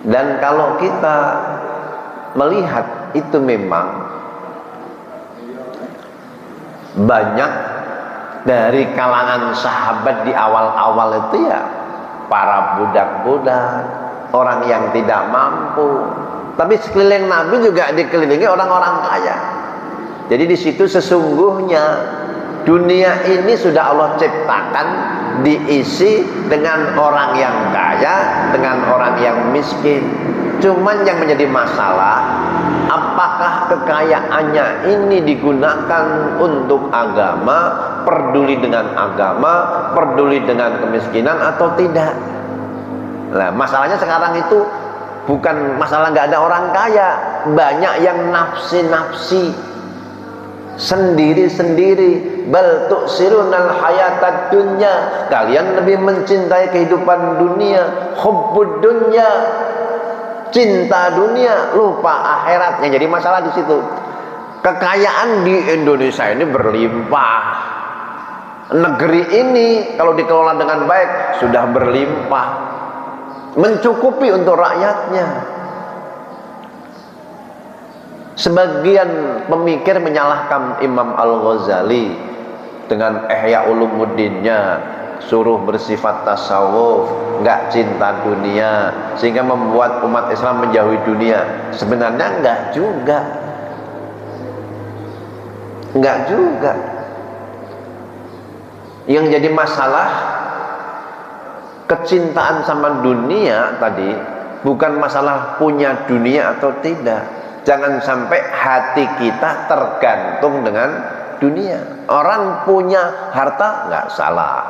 Dan kalau kita melihat itu memang banyak dari kalangan sahabat di awal-awal itu ya para budak-budak, orang yang tidak mampu. Tapi sekeliling Nabi juga dikelilingi orang-orang kaya. Jadi di situ sesungguhnya dunia ini sudah Allah ciptakan diisi dengan orang yang kaya, dengan orang yang miskin. Cuman yang menjadi masalah, apakah kekayaannya ini digunakan untuk agama, peduli dengan agama, peduli dengan kemiskinan atau tidak? Nah, masalahnya sekarang itu bukan masalah nggak ada orang kaya, banyak yang nafsi-nafsi, sendiri-sendiri. Bal tu'sirunal hayatad dunya, kalian lebih mencintai kehidupan dunia, hubbud dunya, cinta dunia, lupa akhirat. Yang jadi masalah di situ. Kekayaan di Indonesia ini berlimpah. Negeri ini kalau dikelola dengan baik sudah berlimpah, mencukupi untuk rakyatnya. Sebagian pemikir menyalahkan Imam Al-Ghazali dengan Ihya Ulumuddinnya, suruh bersifat tasawuf, nggak cinta dunia, sehingga membuat umat Islam menjauhi dunia. Sebenarnya nggak juga, nggak juga. Yang jadi masalah kecintaan sama dunia tadi bukan masalah punya dunia atau tidak. Jangan sampai hati kita tergantung dengan dunia. Orang punya harta nggak salah,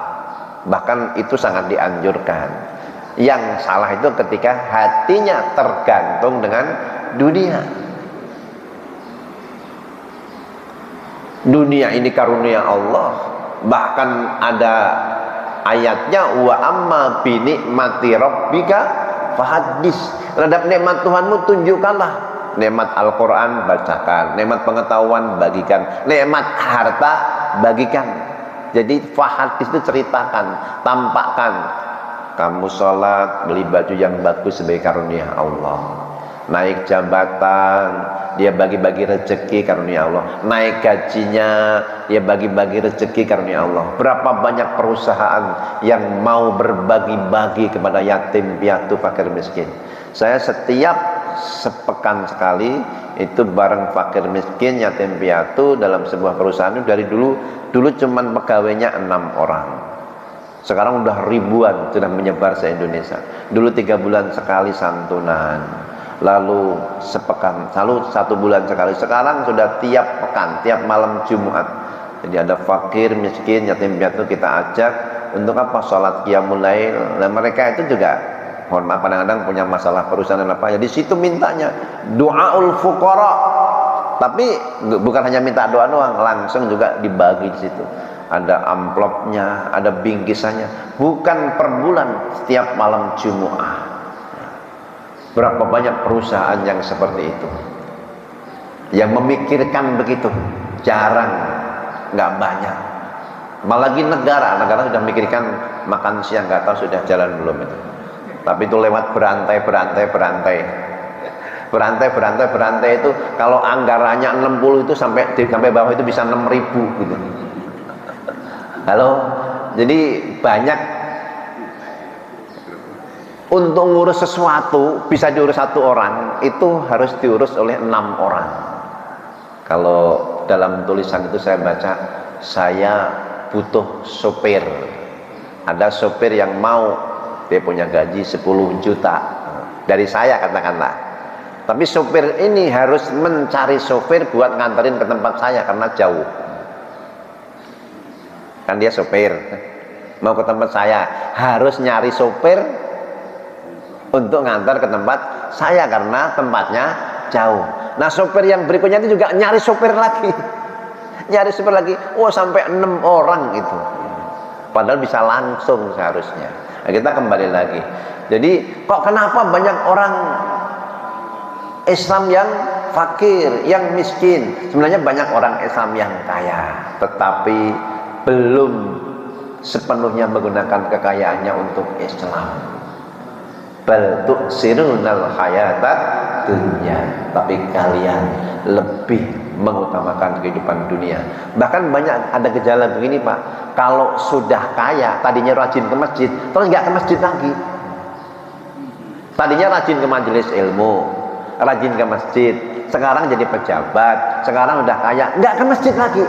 bahkan itu sangat dianjurkan. Yang salah itu ketika hatinya tergantung dengan dunia. Dunia ini karunia Allah. Bahkan ada ayatnya, wa amma bi nikmati rabbika fahaddis. Terhadap nikmat Tuhanmu tunjukkanlah. Nikmat Al-Quran bacakan, nikmat pengetahuan bagikan, nikmat harta bagikan. Jadi fahaddis itu ceritakan, tampakkan. Kamu sholat, beli baju yang bagus sebagai karunia Allah. Naik jabatan, dia bagi-bagi rezeki karunia Allah. Naik gajinya, dia bagi-bagi rezeki karunia Allah. Berapa banyak perusahaan yang mau berbagi-bagi kepada yatim piatu fakir miskin. Saya setiap sepekan sekali itu bareng fakir miskin yatim piatu dalam sebuah perusahaan itu. Dari dulu cuman pegawainya 6 orang, sekarang udah ribuan sudah menyebar se Indonesia. Dulu 3 bulan sekali santunan, lalu sepekan, lalu 1 bulan sekali. Sekarang sudah tiap pekan, tiap malam Jumat. Jadi ada fakir miskin yatim piatu kita ajak untuk apa? Sholat qiyamul lail. Dan mereka itu juga, mohon maaf, kadang-kadang punya masalah perusahaan dan apa ya, di situ mintanya doaul fuqara. Tapi bukan hanya minta doa doang, langsung juga dibagi di situ. Ada amplopnya, ada bingkisannya. Bukan per bulan, setiap malam Jumat. Berapa banyak perusahaan yang seperti itu, yang memikirkan begitu? Jarang, nggak banyak. Apalagi negara sudah memikirkan makan siang, nggak tahu sudah jalan belum itu. Tapi itu lewat berantai itu, kalau anggarannya 60 itu sampai bawah itu bisa 6.000 gitu. Halo, jadi banyak. Untuk ngurus sesuatu bisa diurus 1 orang, itu harus diurus oleh 6 orang. Kalau dalam tulisan itu saya baca, saya butuh sopir. Ada sopir yang mau, dia punya gaji 10 juta dari saya katakanlah. Tapi sopir ini harus mencari sopir buat nganterin ke tempat saya karena jauh. Kan dia sopir, mau ke tempat saya, harus nyari sopir untuk ngantar ke tempat saya karena tempatnya jauh. Nah, sopir yang berikutnya itu juga nyari sopir lagi. Nyari sopir lagi. Oh, sampai 6 orang itu. Padahal bisa langsung seharusnya. Nah, kita kembali lagi. Jadi, kok kenapa banyak orang Islam yang fakir, yang miskin? Sebenarnya banyak orang Islam yang kaya, tetapi belum sepenuhnya menggunakan kekayaannya untuk Islam. Bal tu'sirunal hayatat dunya, tapi kalian lebih mengutamakan kehidupan dunia. Bahkan banyak ada gejala begini, Pak. Kalau sudah kaya, tadinya rajin ke masjid, terus nggak ke masjid lagi. Tadinya rajin ke majelis ilmu, rajin ke masjid, sekarang jadi pejabat, sekarang udah kaya, nggak ke masjid lagi.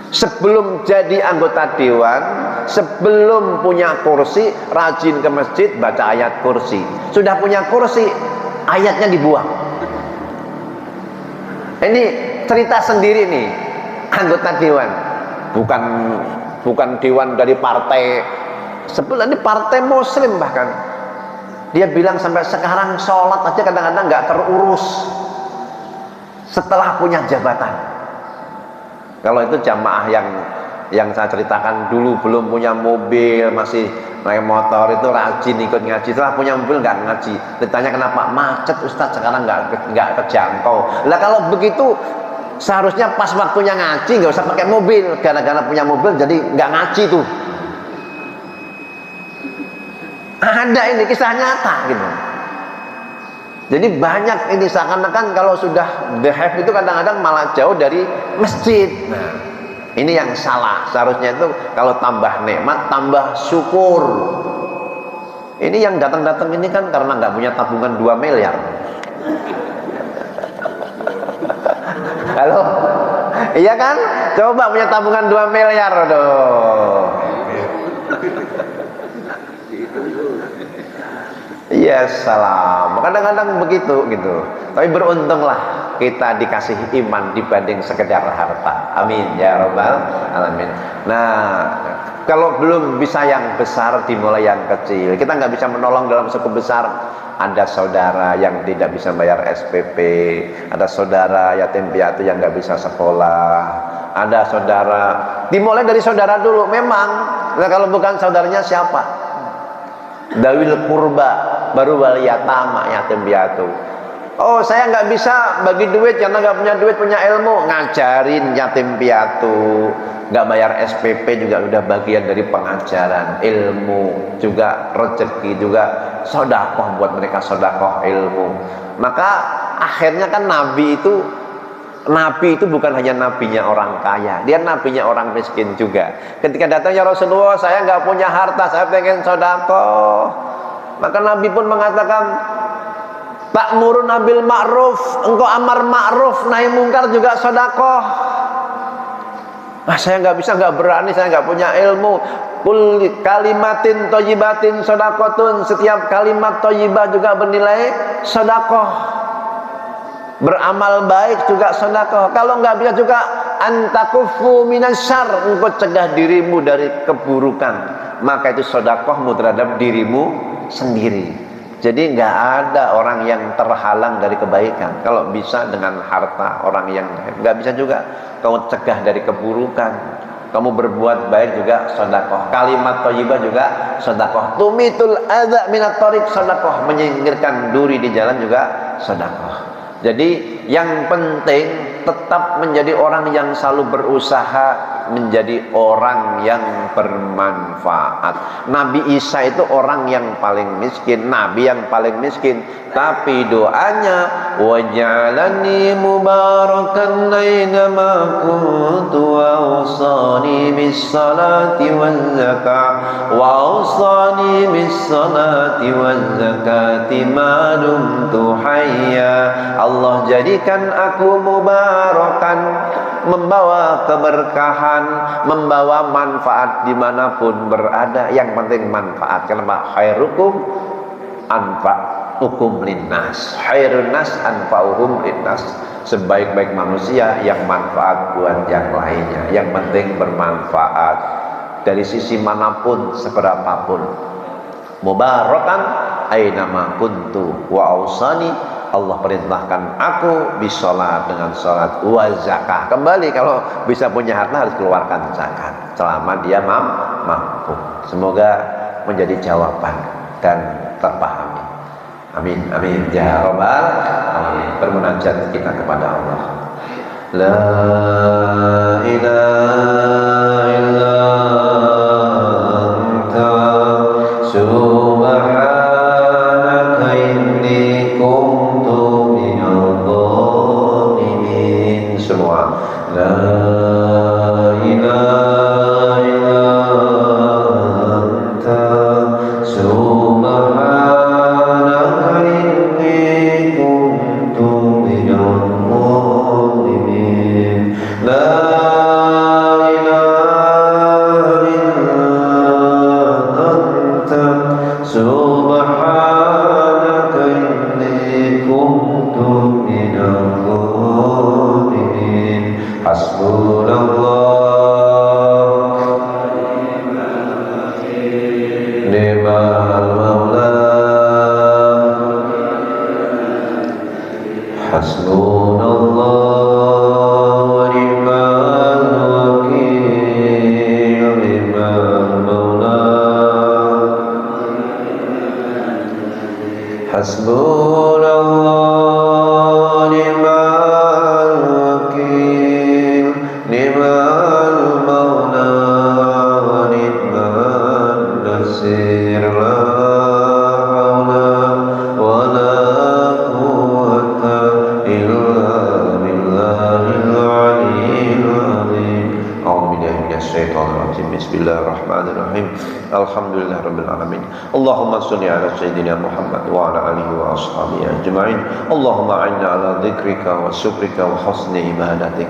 Sebelum jadi anggota dewan, sebelum punya kursi, rajin ke masjid, baca ayat kursi. Sudah punya kursi, ayatnya dibuang. Ini cerita sendiri nih, anggota dewan. Bukan dewan dari partai sebelah, ini partai muslim bahkan. Dia bilang sampai sekarang sholat aja kadang-kadang nggak terurus setelah punya jabatan. Kalau itu jamaah yang saya ceritakan dulu belum punya mobil, masih naik motor, itu rajin ikut ngaji. Setelah punya mobil nggak ngaji. Ditanya kenapa? Macet Ustadz, sekarang nggak kejangkau. Lah kalau begitu seharusnya pas waktunya ngaji nggak usah pakai mobil. Gara-gara punya mobil jadi nggak ngaji tuh. Ada ini kisah nyata gitu. Jadi banyak ini seakan-akan kalau sudah the have itu kadang-kadang malah jauh dari masjid. Nah, ini yang salah. Seharusnya itu kalau tambah nikmat, tambah syukur. Ini yang datang-datang ini kan karena nggak punya tabungan 2 miliar. Halo? Iya kan? Coba punya tabungan 2 miliar dong. Iya, salam. Kadang-kadang begitu gitu. Tapi beruntunglah kita dikasih iman dibanding sekedar harta. Amin ya rabbal alamin. Nah, kalau belum bisa yang besar, dimulai yang kecil. Kita nggak bisa menolong dalam skop besar. Ada saudara yang tidak bisa bayar SPP, ada saudara yatim piatu yang nggak bisa sekolah, ada saudara. Dimulai dari saudara dulu. Memang, nah kalau bukan saudaranya siapa? Dawil kurba, baru wal yatama, yatim piatu. Oh, saya nggak bisa bagi duit karena nggak punya duit, punya ilmu. Ngajarin yatim piatu, nggak bayar SPP juga udah bagian dari pengajaran. Ilmu juga, rezeki juga, sedekah buat mereka, sedekah ilmu. Maka akhirnya kan Nabi itu bukan hanya nabinya orang kaya, dia nabinya orang miskin juga. Ketika datang, ya Rasulullah, saya nggak punya harta, saya pengen sedekah. Maka Nabi pun mengatakan, ta'muruna bil ma'ruf, engkau amar ma'ruf, nahi mungkar juga sedekah. Saya nggak bisa, nggak berani, saya nggak punya ilmu. Kul kalimatin thayyibatin sedekatun, setiap kalimat thayyibah juga bernilai sedekah. Beramal baik juga sedekah. Kalau nggak bisa juga antakufu minasyarr, engkau cegah dirimu dari keburukan, maka itu sedekahmu terhadap dirimu sendiri. Jadi nggak ada orang yang terhalang dari kebaikan. Kalau bisa dengan harta orang yang nggak bisa juga, kamu cegah dari keburukan. Kamu berbuat baik juga sedekah. Kalimat thayyibah juga sedekah. Tumitul adza minat thariq, sedekah. Menyingkirkan duri di jalan juga sedekah. Jadi yang penting tetap menjadi orang yang selalu berusaha menjadi orang yang bermanfaat. Nabi Isa itu orang yang paling miskin, nabi yang paling miskin, tapi doanya waj'alani mubarakan aina ma kuntu wa awsani bis salati waz zakah wa awsani bis salati waz zakati ma dumtu hayya. Allah jadikan aku mubarakan, membawa keberkahan, membawa manfaat dimanapun berada. Yang penting manfaat. Kenapa? Khairukum anfa'ukum linnas, khairun nas anfa'uhum linnas. Sebaik-baik manusia yang manfaat buat yang lainnya. Yang penting bermanfaat dari sisi manapun, seberapapun. Mubarakan ainama kuntu wa ausani, Allah perintahkan aku bisolat, dengan sholat, wa zakah. Kembali kalau bisa punya harta harus keluarkan zakat selama dia mampu. Semoga menjadi jawaban dan terpahami. Amin, amin ya rabbal alamin. Bermunajat kita kepada Allah. La ilaha illa anta subhanaka inni kuntu minadh dhalimin. Semua la ilaha illa anta subhanaka inni kuntu minadh dhalimin. La ilaha illa anta subhanaka inni kuntu minadh dhalimin. Hasbunallah ni'mal maula, hasbunallah wa ni'mal wakil, ni'mal maula, hasbunallah ni'mal wakil, ni'mal maula wa ni'mal nasir. La haula wa la quwwata illa billahil aliyyil azim. A'udzu billahi minasyaitonir rajim. Bismillahirrahmanirrahim. Alhamdulillahirabbil alamin. Allahumma shalli ala sayyidina Muhammad wa ala alihi wa ashabihi ajma'in. Allahumma a'inna ala dzikrika wa syukrika wa husni ibadatik.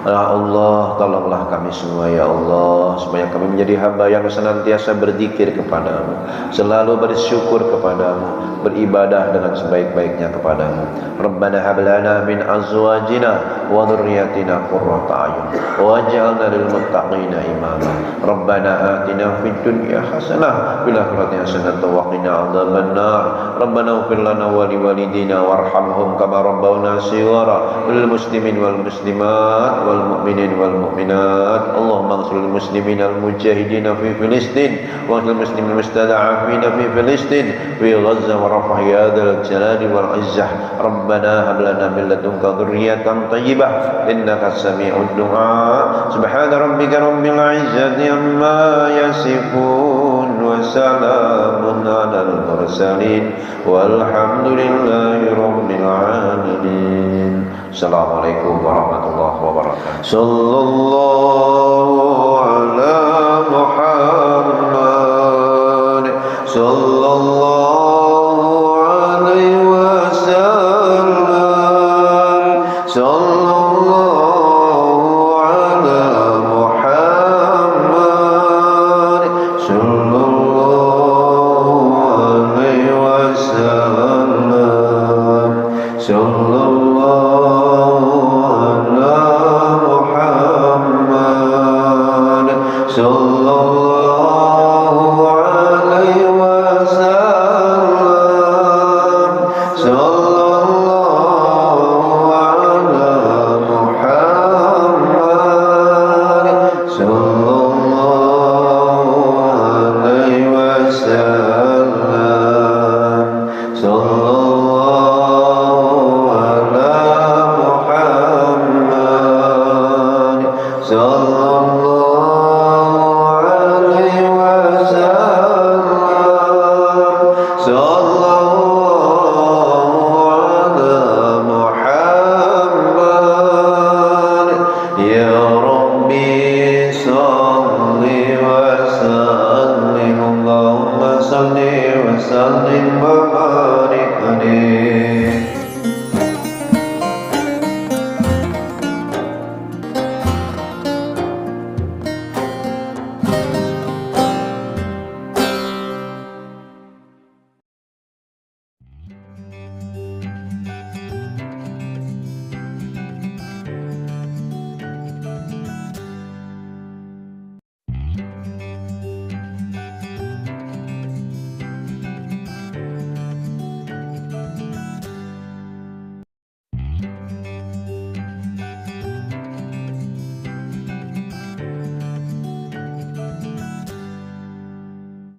Ya Allah, tolonglah kami semua ya Allah, supaya kami menjadi hamba yang senantiasa berzikir kepadamu, selalu bersyukur kepadamu, beribadah dengan sebaik-baiknya kepadamu. Rabbana hab lana min azwajina wa dhurriyyatina qurrata a'yun waj'alna lil muttaqina imama. Rabbana atina fid dunya hasanah fil akhirati hasanah wa qina adzabannar. Rabbana ighfir lana wa liwalidina warhamhum kama rabbawna shighara. Lil muslimin wal muslimat wal mu'minin wal mu'minat. Allahumma ighfir lil muslimin al mujahidin fi Filistin wa lil muslimin mustada'afin fi Filistin fi Gaza wa rafah ya dzal jalali wal izzah. Rabbana hab lana min ladunka dzurriyyatan thayyibah innaka sami'ud du'a. Subhana rabbika rabbil izzati amma yasifun wa salamun 'alal mursalin walhamdulillahi rabbil alamin. Assalamualaikum warahmatullahi wabarakatuh. Sallallahu ala Muhammad sallallahu alaihi wasallam sallallahu